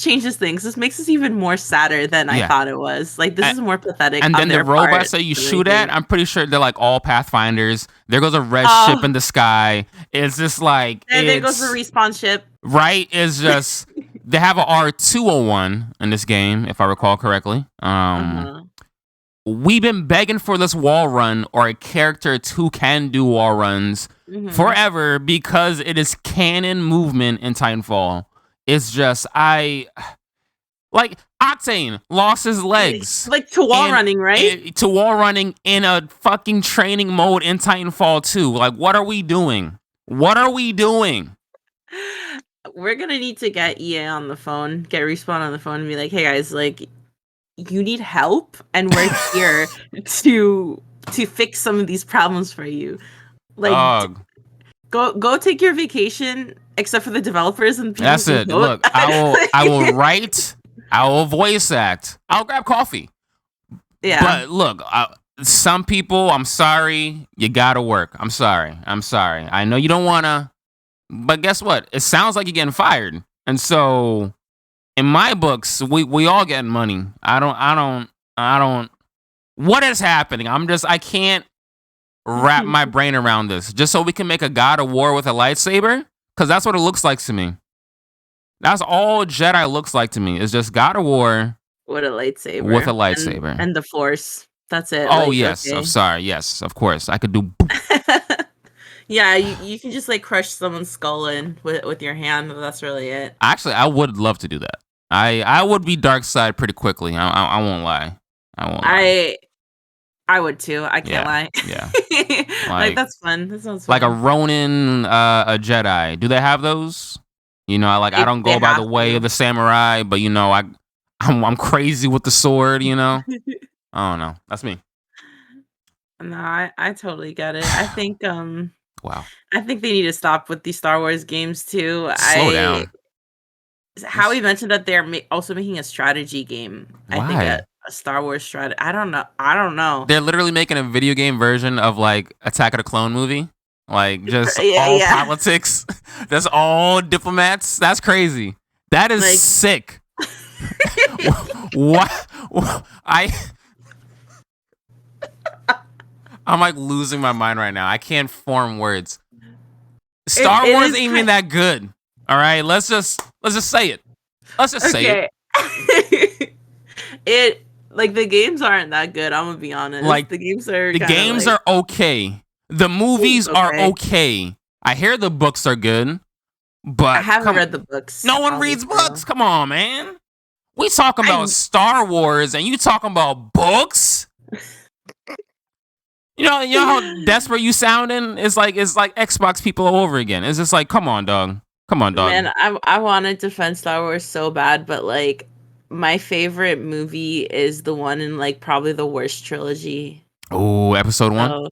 changes things. This makes us even more sadder than I Yeah. thought it was. Like this A- is more pathetic And on then the their part robots that you than shoot at, anything. I'm pretty sure they're like all Pathfinders. There goes a red ship Oh, in the sky. It's just like, there goes the respawn ship. right? It's just, they have a R201 in this game, if I recall correctly. Uh-huh. We've been begging for this wall run or a character who can do wall runs Mm-hmm. forever because it is canon movement in Titanfall. It's just, like Octane lost his legs Like to wall running, right? to wall running in a fucking training mode in Titanfall 2. Like, what are we doing? What are we doing? We're gonna need to get EA on the phone, get Respawn on the phone, and be like, "Hey guys, like, you need help, and we're here to fix some of these problems for you. Like, Dog. go take your vacation, except for the developers and people That's who it. can code." Look, I will write. I will voice act. I'll grab coffee. Yeah, But look, some people, I'm sorry, you gotta work. I'm sorry. I know you don't wanna, but guess what? It sounds like you're getting fired. And so, in my books, we all getting money. I don't. What is happening? I can't wrap my brain around this. Just so we can make a God of War with a lightsaber, because that's what it looks like to me. That's all Jedi looks like to me. It's just God of War with a with a lightsaber lightsaber. and the Force. That's it. Oh Like, yes, I'm okay. sorry. Yes, of course. I could do. Yeah, you can just like crush someone's skull in with your hand. But that's really it. Actually, I would love to do that. I would be dark side pretty quickly. I won't lie. I won't lie. I would too. I can't Yeah, lie. yeah. Like Like that's fun. That sounds like a fun. Ronin, a Jedi. Do they have those? I don't They go by the have way of to. the samurai, but I'm crazy with the sword. I don't know. That's me. No, I totally get it. I think Wow. I think they need to stop with these Star Wars games too. Slow down. Howie mentioned that they're also making a strategy game. I think Why? a Star Wars strategy. I don't know. I don't know. They're literally making a video game version of like Attack of the Clone movie. Like just Yeah, all yeah. politics. That's all diplomats. That's crazy. That is Like sick. What? I'm like losing my mind right now. I can't form words. Star Wars ain't even that good. All right, let's just say it. Let's just say it. Like the games aren't that good. I'm gonna be honest. Like the games are okay. The movies are okay. I hear the books are good, but I haven't read the books. No one reads books. Come on, man. We talking about Star Wars, and you talking about books. You know how desperate you sounding? It's like Xbox people all over again. It's just like, come on, dog. Come on, dog. Man, I want to defend Star Wars so bad, but like my favorite movie is the one in like probably the worst trilogy. Oh, episode 1?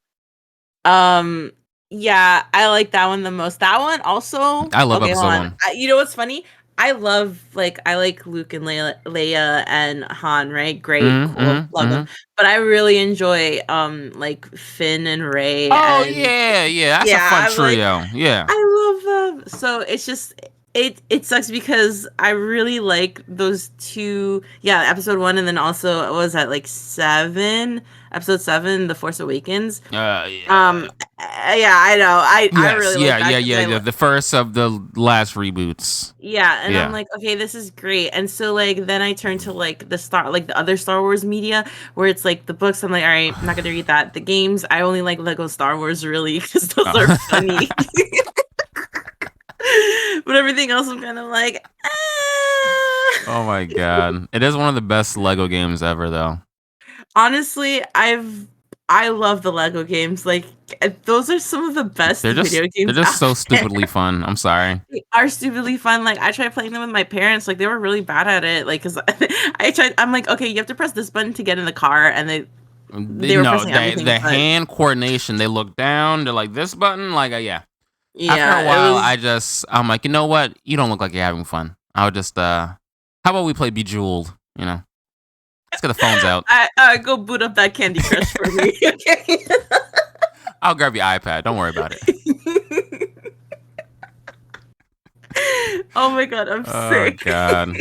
Yeah, I like that one the most. That one also. I love episode 1. You know what's funny? I like Luke and Leia and Han, right? Great, cool, love them. But I really enjoy like Finn and Rey. Oh yeah, that's a fun trio. Yeah, I love them. So it's just it sucks because I really like those two. Yeah, episode 1, and then also what was that like 7? Episode 7, The Force Awakens. Yeah, I know. I really like that. Yeah. The first of the last reboots. Yeah, and I'm like, okay, this is great. And so like then I turn to like the other Star Wars media where it's like the books. I'm like, all right, I'm not gonna read that. The games, I only like Lego Star Wars really because those are funny. But everything else, I'm kind of like, Oh my god, it is one of the best Lego games ever, though. Honestly, I love the Lego games. Like those are some of the best video games. They're just so stupidly fun. I'm sorry. They are stupidly fun. Like I tried playing them with my parents. Like they were really bad at it. Like because I tried. I'm like, okay, you have to press this button to get in the car, and they were pressing everything. The hand coordination. They look down. They're like this button. Like yeah. After a while, I'm like, you know what? You don't look like you're having fun. I'll just how about we play Bejeweled? You know. Let's get the phones out. I go boot up that Candy Crush for me. Okay. I'll grab your iPad. Don't worry about it. Oh my god, I'm sick. Oh god.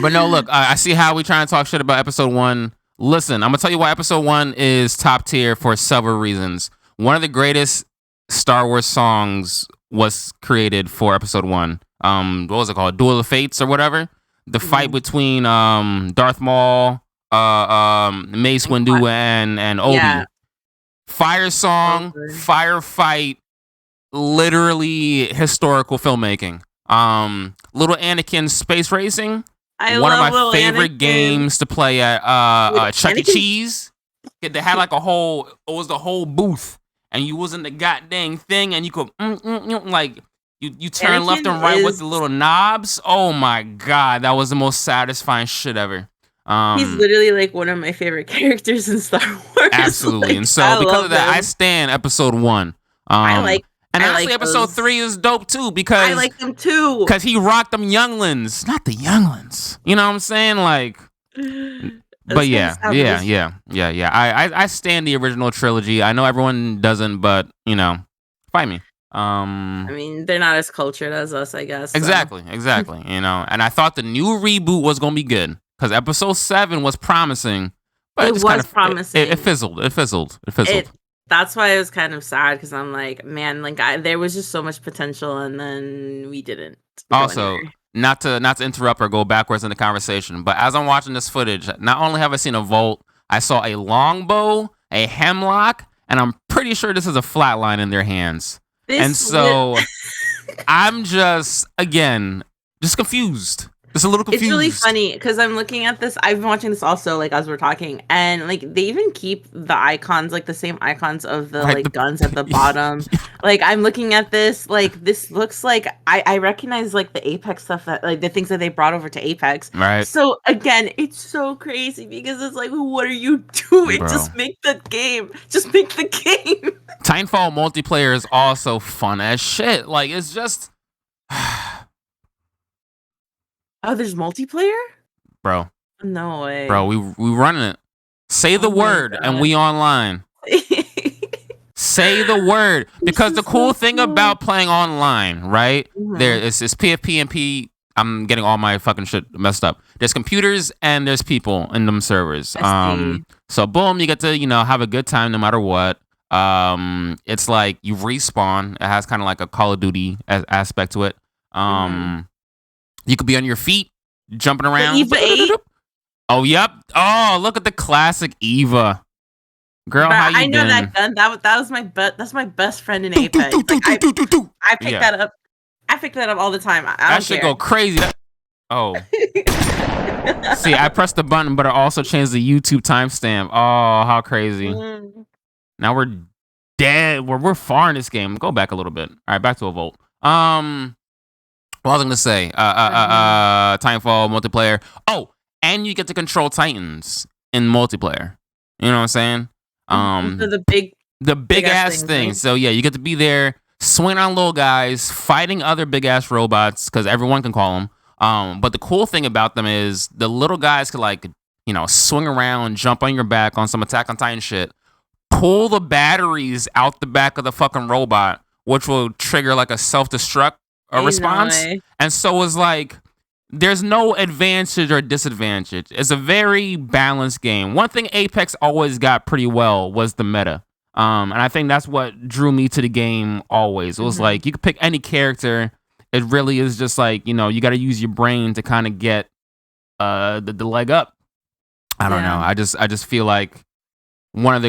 But no, look, I see how we trying to talk shit about episode 1. Listen, I'm gonna tell you why episode 1 is top tier for several reasons. One of the greatest Star Wars songs was created for episode 1. What was it called? Duel of Fates or whatever. The fight between Darth Maul, Mace Windu, and Obi. Yeah. Fire song, firefight, literally historical filmmaking. Little Anakin space racing. One of my favorite games to play at Chuck E. Cheese. They had like it was the whole booth, and you was in the goddamn thing, and you could like. You turn left and right with the little knobs. Oh my god, that was the most satisfying shit ever. He's literally like one of my favorite characters in Star Wars. Absolutely, like, and so because of that, I stand episode 1. Honestly, episode 3 is dope too because I like them too. Because he rocked them younglings, not the younglings. You know what I'm saying? Like, but yeah. I stand the original trilogy. I know everyone doesn't, but you know, fight me. I mean, they're not as cultured as us, I guess. So. Exactly. You know, and I thought the new reboot was gonna be good because episode 7 was promising, but it was promising. It fizzled. That's why I was kind of sad because I'm like, man, like there was just so much potential, and then we didn't. Also, not to interrupt or go backwards in the conversation, but as I'm watching this footage, not only have I seen a Volt, I saw a longbow, a hemlock, and I'm pretty sure this is a flatline in their hands. I'm just confused. Just a little confused. It's really funny because I'm looking at this. I've been watching this also, like as we're talking, and like they even keep the icons, like the same icons of the like guns at the bottom. Like I'm looking at this, like this looks like I recognize like the Apex stuff that like the things that they brought over to Apex. Right. So again, it's so crazy because it's like, what are you doing? Bro. Just make the game. Just make the game. Titanfall multiplayer is also fun as shit. Like it's just. Oh, there's multiplayer? Bro. No way. Bro, we running it. Say the word and we online. Say the word. Because the cool thing about playing online, right? There is PvP and P. I'm getting all my fucking shit messed up. There's computers and there's people in them servers. So boom, you get to, have a good time no matter what. It's like you respawn. It has kind of like a Call of Duty aspect to it. You could be on your feet, jumping around. Eva 8? Oh, yep. Oh, look at the classic Eva. Girl, how you been? I know that gun. That's my best friend in Apex. I picked that up. I pick that up all the time. That shit go crazy. Oh. See, I pressed the button, but I also changed the YouTube timestamp. Oh, how crazy. Now we're dead. We're far in this game. Go back a little bit. All right, back to a Volt. What was I gonna say? Titanfall multiplayer. Oh, and you get to control Titans in multiplayer. You know what I'm saying? The big ass thing. Right? So yeah, you get to be there, swing on little guys, fighting other big ass robots because everyone can call them. But the cool thing about them is the little guys could swing around, jump on your back on some Attack on Titan shit, pull the batteries out the back of the fucking robot, which will trigger like a self-destruct response. And so it's like there's no advantage or disadvantage. It's a very balanced game. One thing Apex always got pretty well was the meta. And I think that's what drew me to the game always. It was like you could pick any character. It really is just like, you got to use your brain to kind of get the leg up. I don't know. I just feel like one of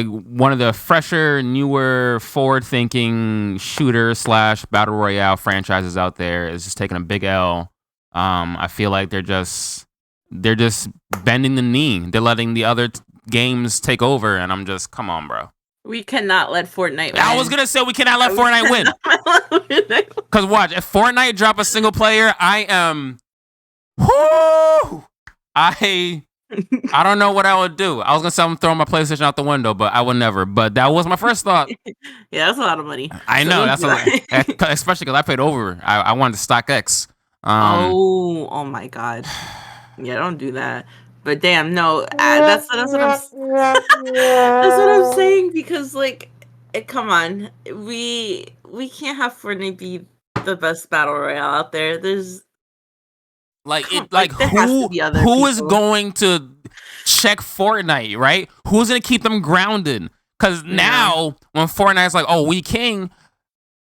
the fresher, newer, forward-thinking shooter / battle royale franchises out there is just taking a big L. I feel like they're just bending the knee. They're letting the other games take over, and I'm just, come on, bro. We cannot let Fortnite win. I was gonna say we cannot let Fortnite win. Because watch, if Fortnite drop a single player, I am, I don't know what I would do. I was gonna say I'm throwing my PlayStation out the window, but I would never. But that was my first thought. Yeah, that's a lot of money. I know that's a lot, especially because I paid over. I wanted to stock X. Oh my god. Yeah, don't do that. But damn, no, that's what I'm saying because come on, we can't have Fortnite be the best battle royale out there. There's who is going to check Fortnite, right? Who's gonna keep them grounded? Because now when Fortnite's like, oh, we king,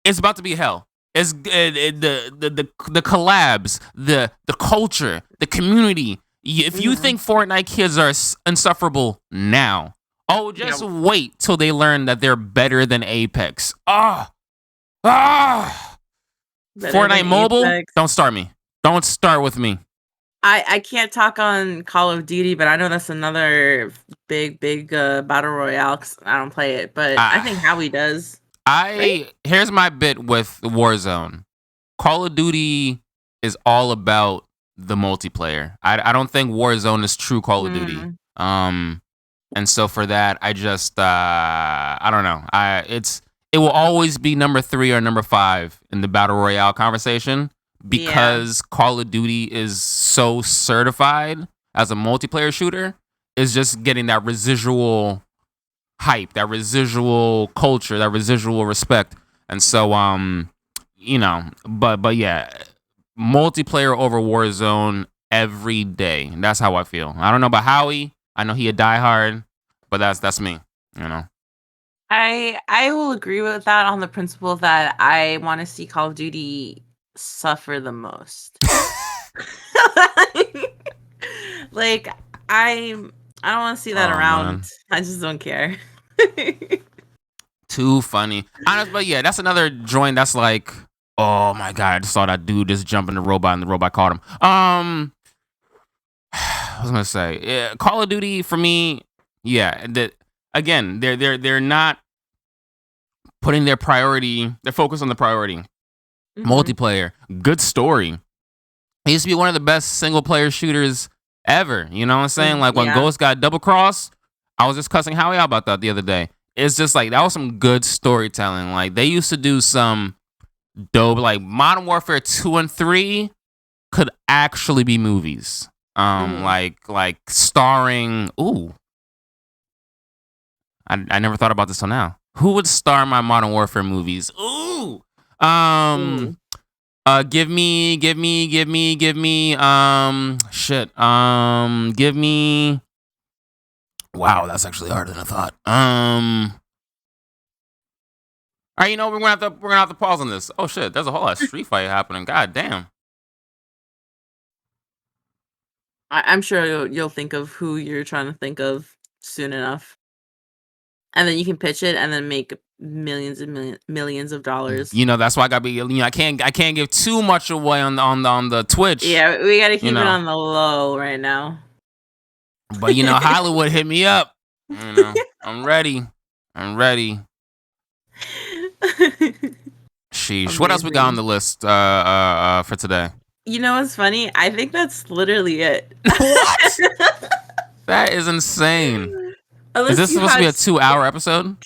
it's about to be hell. It's the collabs, the culture, the community. If you think Fortnite kids are insufferable now, just wait till they learn that they're better than Apex. Fortnite Mobile, Apex. Don't start me. Don't start with me. I can't talk on Call of Duty, but I know that's another big battle royale 'cause I don't play it, but I think Howie does. Here's my bit with Warzone. Call of Duty is all about the multiplayer. I don't think Warzone is true Call of Duty. And so for that, I just I don't know. It will always be number 3 or number 5 in the battle royale conversation because Call of Duty is so certified as a multiplayer shooter. Is just getting that residual hype, that residual culture, that residual respect. And so but yeah, multiplayer over Warzone every day. That's how I feel. I don't know about Howie. I know he a diehard, but that's me, I will agree with that on the principle that I want to see Call of Duty suffer the most. I don't want to see that around. Man. I just don't care. Too funny. Honest, but yeah, that's another joint that's like, oh my god, I just saw that dude just jump in the robot and the robot caught him. I was gonna say, Call of Duty for me, yeah. Again, they're not putting their focus on the priority. Mhm. Multiplayer, good story. It used to be one of the best single player shooters ever. You know what I'm saying? Like when Yeah. Ghost got double crossed, I was just cussing Howie out about that the other day. It's just like that was some good storytelling. Like they used to do some dope, like Modern Warfare 2 and 3 could actually be movies. Mhm. Like starring. Ooh, I never thought about this till now. Who would star in my Modern Warfare movies? Ooh, Ooh. um, give me, shit, give me. Wow, that's actually harder than I thought. All right, we're gonna have to pause on this. Oh shit, there's a whole lot of street fight happening. God damn. I'm sure you'll think of who you're trying to think of soon enough, and then you can pitch it and then make millions and millions of dollars. That's why I gotta be. I can't give too much away on the Twitch. Yeah, we gotta You keep it know, on the low right now. but Hollywood hit me up. I'm ready. I'm ready. Sheesh. What else we got on Amazing. the list for today? You know what's funny? I think that's literally it. What? That is insane. Is Unless this you supposed to be had a 2 hour episode?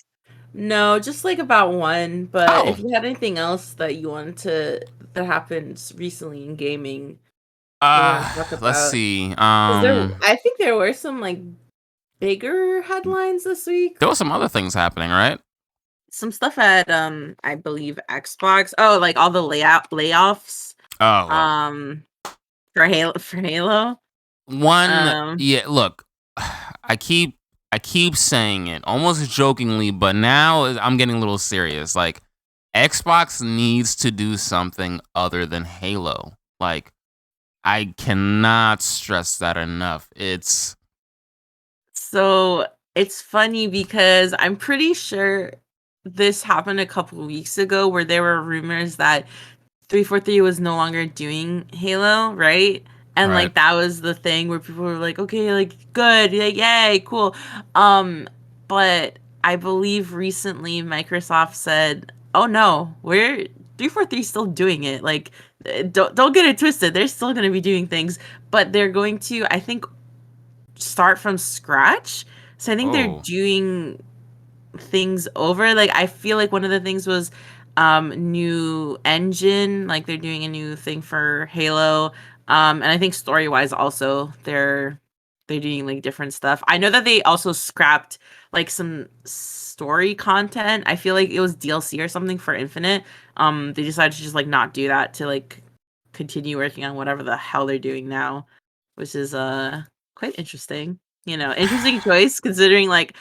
no, just like about one, but if Oh, you had anything else that you wanted to that happened recently in gaming that you want to talk let's about. see. Because I think there were some like bigger headlines this week. There was some other things happening, right? Some stuff at I believe Xbox. Oh, like all the layoffs Oh well. um for Halo. One, Um yeah. Look, I keep saying it almost jokingly, but now I'm getting a little serious. Like, Xbox needs to do something other than Halo. Like, I cannot stress that enough. It's so it's funny because I'm pretty sure this happened a couple weeks ago where there were rumors that 343 was no longer doing Halo, right? And right, like that was the thing where people were like, okay, like good, yeah, yay, cool. Um, but I believe recently Microsoft said, "Oh no, we're 343 still doing it. Like, don't get it twisted. They're still going to be doing things, but they're going to, I think, start from scratch. So I think they're oh, doing things over. Like I feel like one of the things was new engine, like they're doing a new thing for Halo. And I think story-wise also they're doing like different stuff. I know that they also scrapped like some story content. I feel like it was DLC or something for Infinite. They decided to just like not do that to like continue working on whatever the hell they're doing now, which is quite interesting. Interesting choice considering like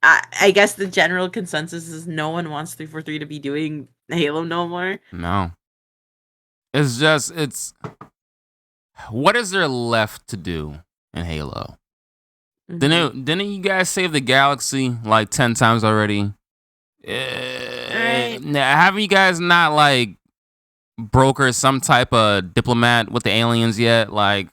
I guess the general consensus is no one wants 343 to be doing Halo no more. no. It's just what is there left to do in Halo? Mhm. Didn't you guys save the galaxy like 10 times already? Right. Haven't you guys not like brokered some type of diplomat with the aliens yet? Like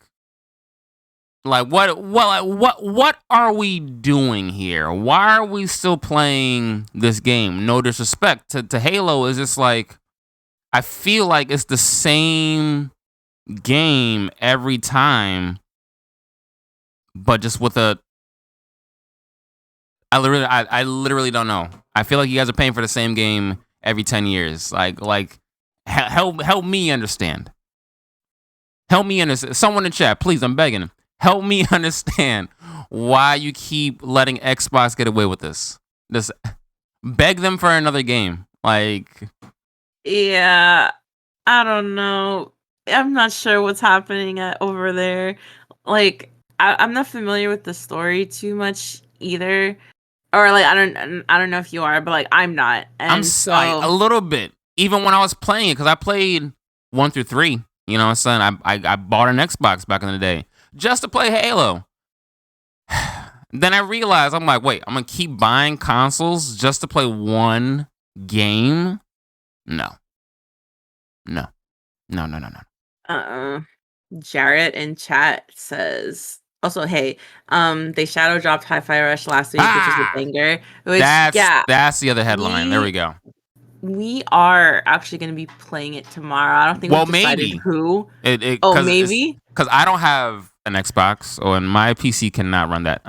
what are we doing here? Why are we still playing this game? No disrespect to Halo, is just like I feel like it's the same game every time, but just with a I literally don't know. I feel like you guys are paying for the same game every 10 years. Help me understand. Help me understand. Someone in chat, please. I'm begging. Help me understand why you keep letting Xbox get away with this. Just beg them for another game. Like, Yeah, I don't know. I'm not sure what's happening over there. Like, I'm not familiar with the story too much either. Or like I don't know if you are, but like I'm not. And A so little bit. Even when I was playing it, because I played 1 through 3. You know what I'm saying? I bought an Xbox back in the day just to play Halo. Then I realized I'm like, wait, I'm gonna keep buying consoles just to play one game? No, no, no, no, no, no. uh-uh. Jarrett in chat says also, hey, they shadow dropped Hi-Fi Rush last week, which is a Ah, banger. Which that's yeah, that's the other headline. There we we go. we are actually gonna be playing it tomorrow. I don't think we've Well, decided maybe who. it Oh, because it's maybe. because I don't have an Xbox, or and my PC cannot run that.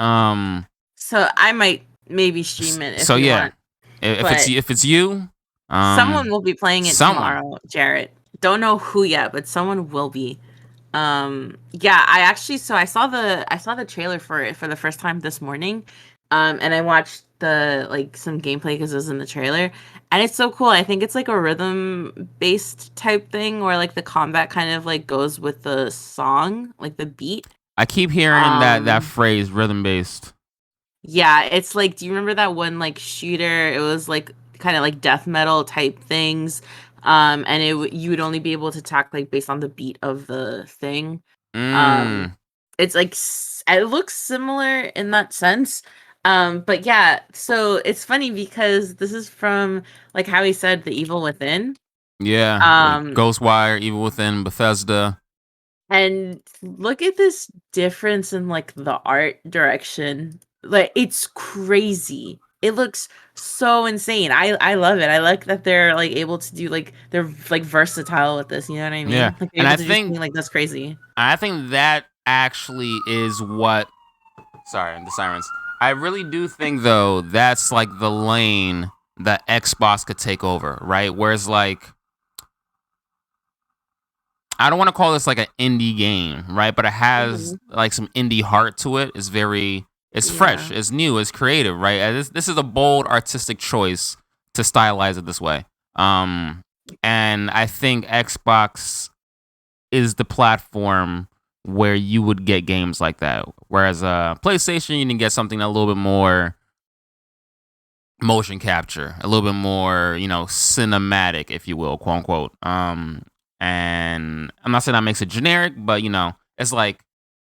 So I might maybe stream it if So you yeah, want, but if it's you, someone will be playing it someone. tomorrow, Jarrett. Don't know who yet, but someone will be. Yeah, I saw the trailer for it for the first time this morning. And I watched the like some gameplay because it was in the trailer. And it's so cool. I think it's like a rhythm based type thing where like the combat kind of like goes with the song, like the beat. I keep hearing that Um phrase, rhythm based. yeah, it's like, do you remember that one like shooter? It was like kind of like death metal type things. And you would only be able to attack like based on the beat of the thing. Um, Mm, it's like it looks similar in that sense. But yeah, so it's funny because this is from like how he said the Evil Within. yeah, like Um, Ghostwire, Evil Within, Bethesda. and look at this difference in like the art direction. Like it's crazy. It looks so insane. I love it. I like that they're like able to do like they're like versatile with this, you know what I Yeah, mean? Like they're and able to do something like that's crazy. I think that actually is what. Sorry, the sirens. I really do think though that's like the lane that Xbox could take over, right? Whereas like I don't want to call this like an indie game, right? But it has Mhm. like some indie heart to it. It's fresh, Yeah. it's new, it's creative, right? And this is a bold artistic choice to stylize it this way. Um, and I think Xbox is the platform where you would get games like that. Whereas PlayStation, you can get something a little bit more motion capture, a little bit more, cinematic, if you will, quote unquote. And I'm not saying that makes it generic, but it's like,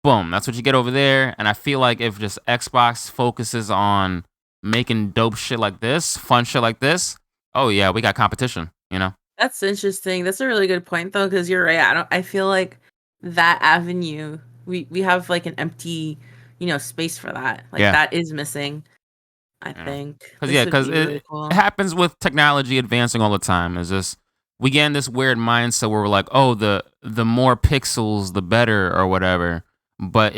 boom, that's what you get over there. And I feel like if just Xbox focuses on making dope shit like this, fun shit like this, oh yeah, we got competition, That's interesting. That's a really good point though, because you're right. I feel like that avenue we have like an empty, space for that. Like Yeah. that is missing, I Yeah. think. Cause This yeah, would cause be really it cool. happens with technology advancing all the time. It's just we get in this weird mindset where we're like, oh, the more pixels, the better, or whatever. But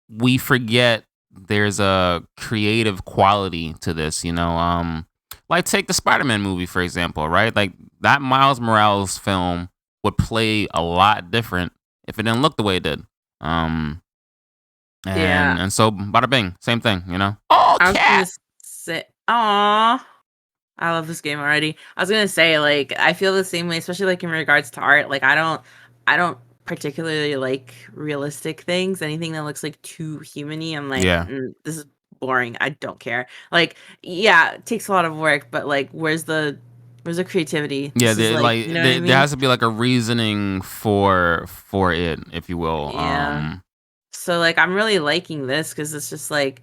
we forget there's a creative quality to this. Like take the Spider-Man movie for example, right? Like that Miles Morales film would play a lot different if it didn't look the way it did. Um, Yeah. and so bada bing, same thing. Oh, I was gonna cat. say, aw, I love this game already. I was gonna say, like, I feel the same way, especially like in regards to art. Like, I don't particularly like realistic things. Anything that looks like too human-y, I'm like, Yeah. this is boring. I don't care. Like, yeah, it takes a lot of work, but like, where's the creativity? Yeah, This is like, you know what I there mean? has to be like a reasoning for it, if you will. Yeah. So like I'm really liking this because it's just like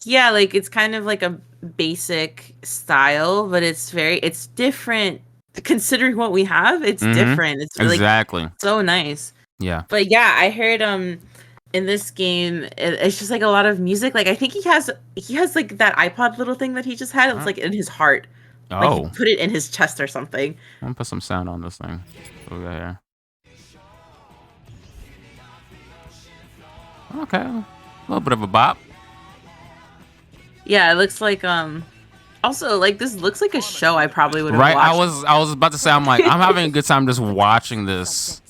yeah, like it's kind of like a basic style, but it's different considering what we have. It's Mm-hmm. different. It's like Exactly. so nice. Yeah. But yeah, I heard in this game it's just like a lot of music. Like I think he has like that iPod little thing that he just had. It's Huh? like in his heart. Like he Oh, put it in his chest or something. I'm gonna put some sound on this thing. What we got here? Okay, a little bit of a bop. Yeah, it looks like also like this looks like a show I probably would have Right? watched. I was about to say I'm like I'm having a good time just watching this.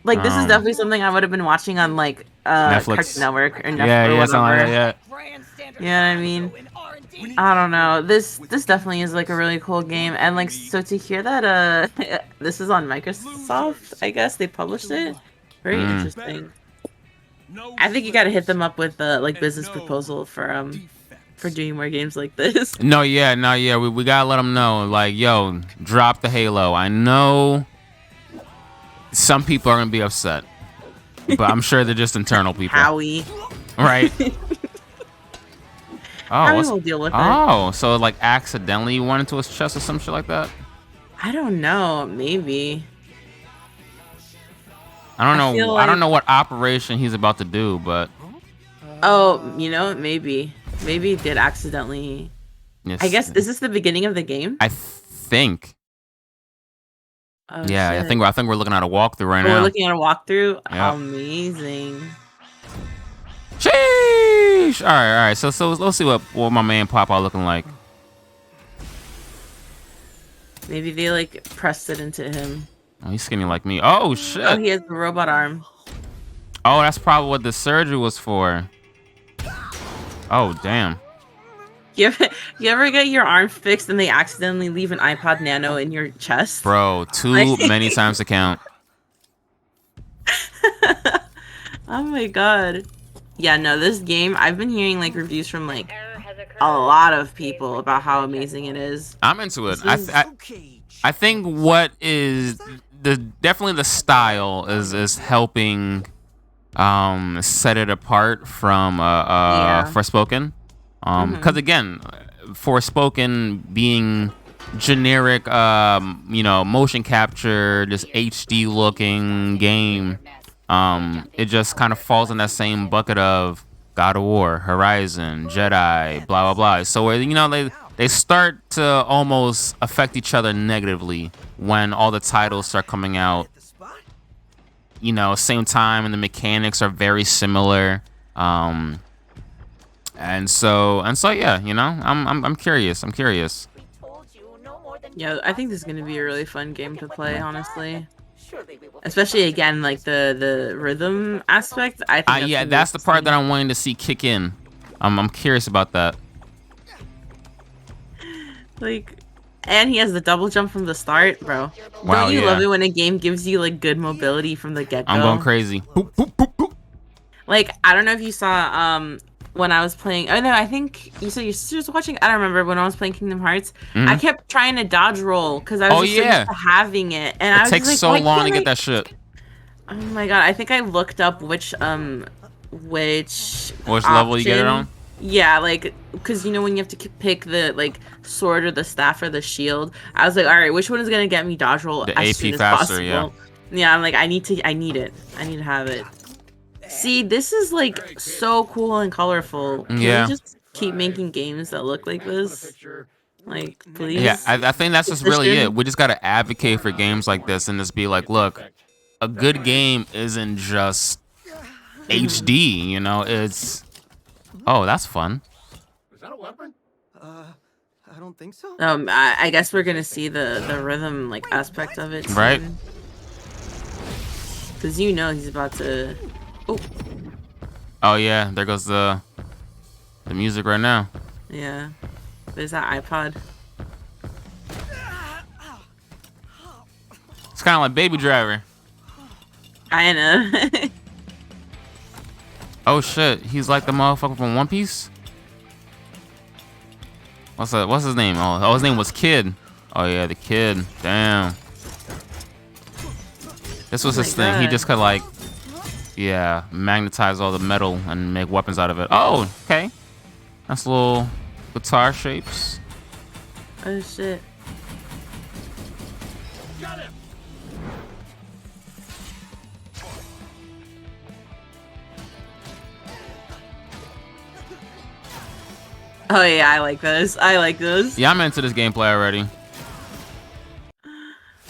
Like this is Um, definitely something I would have been watching on like Cartoon Netflix. Network or Yeah, or yeah, something like that. whatever. Yeah. You know what I mean? I don't know. This definitely is like a really cool game, and like so to hear that this is on Microsoft, I guess they published it. Very Mm. interesting. I think you got to hit them up with a like business proposal for doing more games like this. No, yeah, no, yeah. We gotta let them know. Like, yo, drop the Halo. I know some people are gonna be upset, but I'm sure they're just internal people, Howie, right? Oh, Howie will deal with it. oh, so like accidentally went into his chest or some shit like that. I don't know. Maybe. I don't I feel know. I like, don't know what operation he's about to do, but oh, you know, maybe he did accidentally. I yes, guess, is this the beginning of the game? I think. Oh Yeah, I shit. think we're looking at a walkthrough right Oh, we're now. looking at a walkthrough. Yep. Amazing. Sheesh. All right. So let's see what my man Papa looking like. Maybe they like pressed it into him. Oh, he's skinny like me. Oh Oh, shit. he has the robot arm. Oh, that's probably what the surgery was for. Oh damn. You ever get your arm fixed and they accidentally leave an iPod Nano in your chest? Bro, too many times to count. Oh my god. Yeah, no, this game, I've been hearing like reviews from like a lot of people about how amazing it is. I'm into it. This is- I think what is definitely the style is helping set it apart from Yeah. Forspoken. Because again, Forspoken being generic, motion capture, just HD looking game, it just kind of falls in that same bucket of God of War, Horizon, Jedi, blah blah blah. So they start to almost affect each other negatively when all the titles start coming out. Same time, and the mechanics are very similar. And so yeah, I'm curious. Yeah, I think this is gonna be a really fun game to play, honestly. Especially again, like the rhythm aspect. I think Yeah, that's the part that I'm wanting to see kick in. I'm curious about that. Like, and he has the double jump from the start, bro. Wow, Don't you yeah. love it when a game gives you like good mobility from the get-go? I'm going crazy. Boop, boop, boop, boop. Like, I don't know if you saw when I was playing. Oh no, I think you said your sister was watching. I don't remember when I was playing Kingdom Hearts. I kept trying to dodge roll because I was just so used to having it, and I was takes just like, so long to get that shit. Oh my god, I think I looked up which level you get it on. Yeah, like, because when you have to pick the like sword or the staff or the shield, I was like, all right, which one is gonna get me dodge roll The as AP soon as faster, possible? Yeah, I'm like, I need it. I need to have it. See, this is like so cool and colorful. Can we just keep making games that look like this? Like, please. Yeah, I think that's just really it. We just gotta advocate for games like this and just be like, look, a good game isn't just HD. It's that's fun. Is that a weapon? I don't think so. I guess we're gonna see the rhythm like aspect of it, Right? Because he's about to. Oh yeah, there goes the music right now. Yeah, there's that iPod. It's kind of like Baby Driver. I know. Oh shit, he's like the motherfucker from One Piece. What's his name? Oh, his name was Kid. Oh yeah, the Kid. Damn. This was his thing. He just could magnetize all the metal and make weapons out of it. Oh, okay. That's little guitar shapes. Oh shit. Oh yeah, I like those. Yeah, I'm into this gameplay already.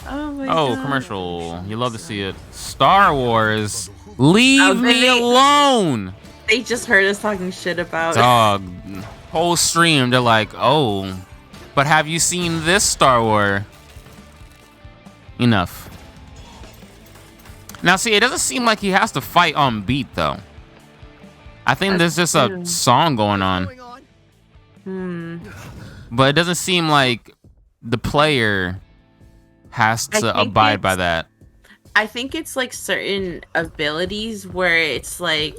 Oh my god. Oh, commercial. You love to see it. Star Wars. Leave me alone. They just heard us talking shit about Dog. Whole stream, they're like, oh, but have you seen this Star Wars? Enough. Now, see, it doesn't seem like he has to fight on beat, though. I think there's just a song going on. But it doesn't seem like the player has to abide by that. I think it's like certain abilities where it's like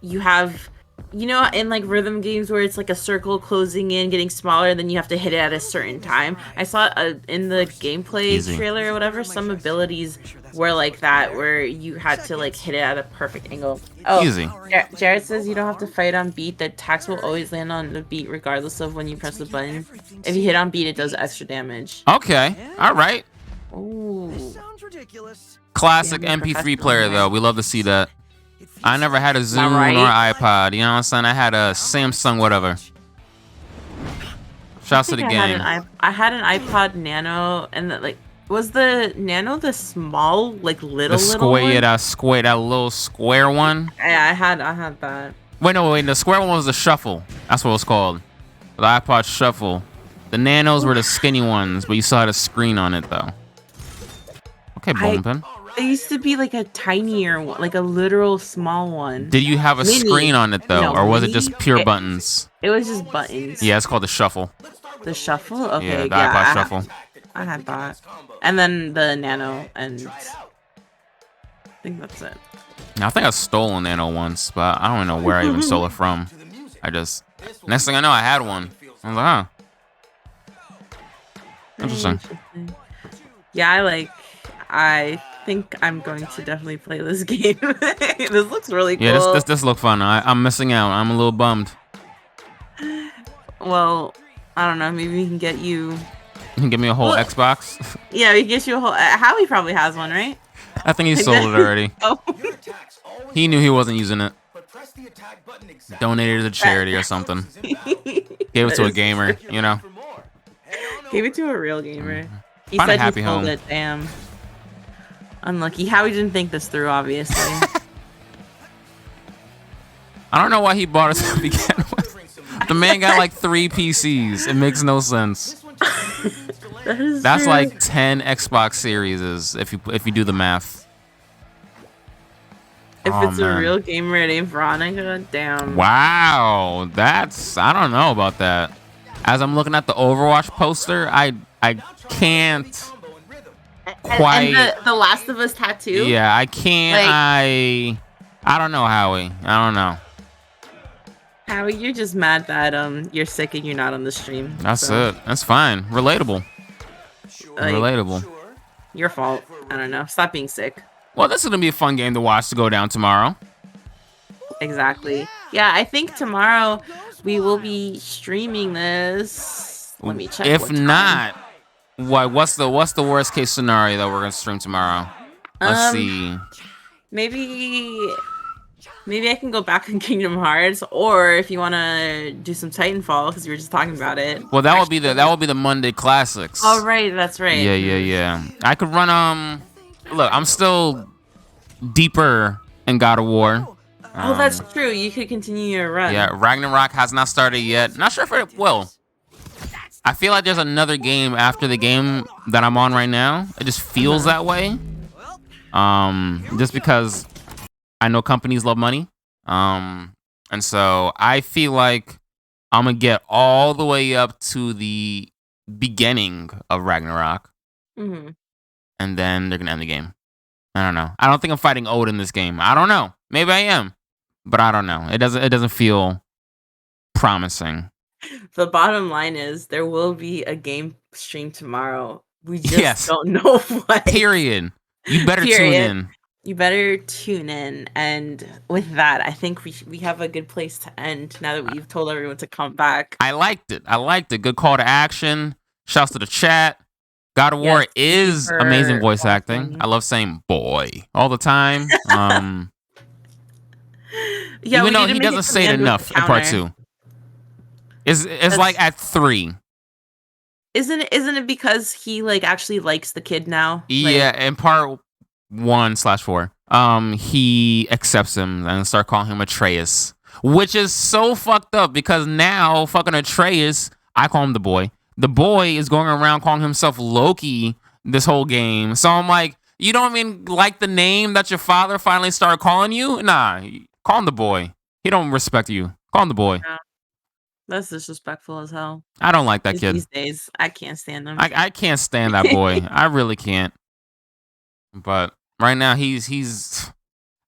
you have, in like rhythm games where it's like a circle closing in, getting smaller, and then you have to hit it at a certain time. I saw in the gameplay trailer or whatever, some abilities were like that, where you had to like hit it at a perfect angle. Oh, Easy. Jared says you don't have to fight on beat. The attacks will always land on the beat regardless of when you press the button. If you hit on beat, it does extra damage. Okay. All right. Ooh. This sounds ridiculous. Classic Damn, MP3 professional player, though. man. We love to see that. I never had a Zune right? or iPod. You know what I'm saying? I had a Samsung, whatever. Shouts to the game. I had an iPod Nano, and was the Nano the small, like little one? Yeah, that little square one. Yeah, I had that. Wait, the square one was the Shuffle. That's what it was called. The iPod Shuffle. The Nanos were the skinny ones, but you still had a screen on it, though. Okay, Bumpin'. There used to be like a tinier one, like a literal small one. Did you have a screen on it, though? No, or was it just pure buttons? It was just buttons. Yeah, it's called the Shuffle. The Shuffle? Okay, yeah, the iPod Shuffle. I had that. And then the Nano, and I think that's it. I think I stole a Nano once, but I don't even know where I even stole it from. Next thing I know, I had one. I was like, interesting. Yeah, I think I'm going to definitely play this game. This looks really cool. Yeah, this look fun. I'm missing out. I'm a little bummed. Well, I don't know. Maybe we can get you. You can give me a whole Xbox. Yeah, we can get you a whole. Howie probably has one, right? I think he sold it already. Oh. He knew he wasn't using it. Donated it to charity or something. Gave it to a gamer, you know. Gave it to a real gamer. He Find a said happy he sold home. it. Damn. Unlucky. Howie didn't think this through, obviously. I don't know why he bought it to begin with. The man got like 3 PCs. It makes no sense. That's true. like 10 Xbox Series if you do the math. If it's man. a real gamer named Veronica, damn. Wow, I don't know about that. As I'm looking at the Overwatch poster, I can't quite. And the Last of Us tattoo. Yeah, I can't. I don't know, Howie. I don't know. Howie, you're just mad that you're sick and you're not on the stream. That's it. That's fine. Relatable. Like, Relatable. Your fault. I don't know. Stop being sick. Well, this is gonna be a fun game to watch to go down tomorrow. Exactly. Yeah, I think tomorrow we will be streaming this. Let me check. If not, what's the worst case scenario that we're gonna stream tomorrow? Let's see. Maybe I can go back in Kingdom Hearts, or if you want to do some Titanfall, because we were just talking about it. Well, that would be the Monday classics. Oh right, that's right. Yeah. I could run Look, I'm still deeper in God of War. Oh, that's true. You could continue your run. Yeah, Ragnarok has not started yet. Not sure if it will. I feel like there's another game after the game that I'm on right now. It just feels that way. Just because I know companies love money. And so I feel like I'm gonna get all the way up to the beginning of Ragnarok. Mm-hmm. And then they're gonna end the game. I don't know. I don't think I'm fighting Odin this game. I don't know. Maybe I am, but I don't know. It doesn't feel promising. The bottom line is there will be a game stream tomorrow. We just don't know what. Period. You better tune in. You better tune in. And with that, I think we have a good place to end now that we've told everyone to come back. I liked it. Good call to action. Shouts to the chat. God of War is amazing voice acting. I love saying boy all the time. Even though he doesn't say it enough in part 2. It's like at 3. Isn't it because he actually likes the kid now? Yeah, in part 1/4. He accepts him and start calling him Atreus. Which is so fucked up because now fucking Atreus, I call him the boy. The boy is going around calling himself Loki this whole game. So I'm like, you don't even like the name that your father finally started calling you? Nah, call him the boy. He don't respect you. Call him the boy. Yeah. That's disrespectful as hell. I don't like that kid. These days, I can't stand him. I can't stand that boy. I really can't. But right now, he's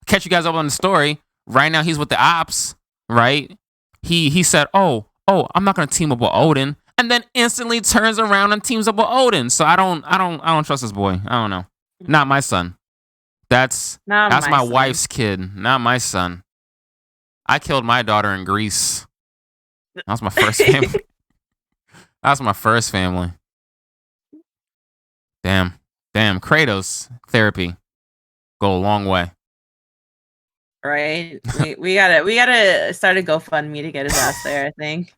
catch you guys up on the story. Right now, he's with the ops, right? He said, oh, I'm not gonna team up with Odin. And then instantly turns around and teams up with Odin. So I don't trust this boy. I don't know. Not my son. That's my wife's kid, not my son. I killed my daughter in Greece. That was my first family. Damn. Kratos therapy. go a long way. Right? We gotta start a GoFundMe to get his ass there. I think.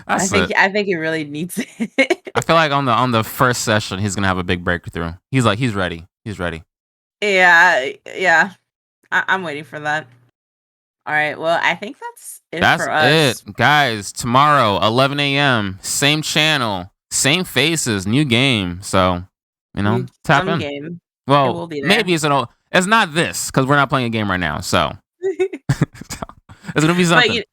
That's it. I think he really needs it. I feel like on the first session he's gonna have a big breakthrough. He's ready. He's ready. Yeah. I'm waiting for that. All right. Well, I think that's it for us. It, guys. Tomorrow, 11 a.m. Same channel, same faces, new game. So, tap Some in. game. Well, will be there. maybe it's not this because we're not playing a game right now. So it's gonna be something.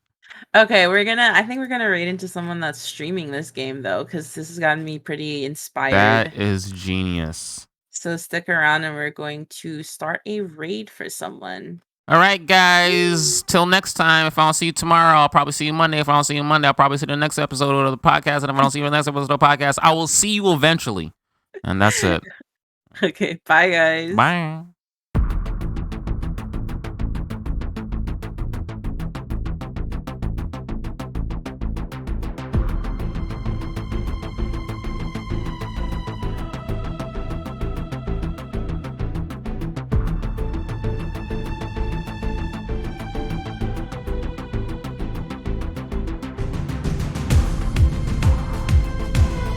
Okay, I think we're gonna raid into someone that's streaming this game though, because this has gotten me pretty inspired. That is genius. So stick around and we're going to start a raid for someone. All right, guys. Till next time. If I don't see you tomorrow, I'll probably see you Monday. If I don't see you Monday, I'll probably see the next episode of the podcast. And if I don't see you in the next episode of the podcast, I will see you eventually. And that's it. Okay, bye guys. Bye.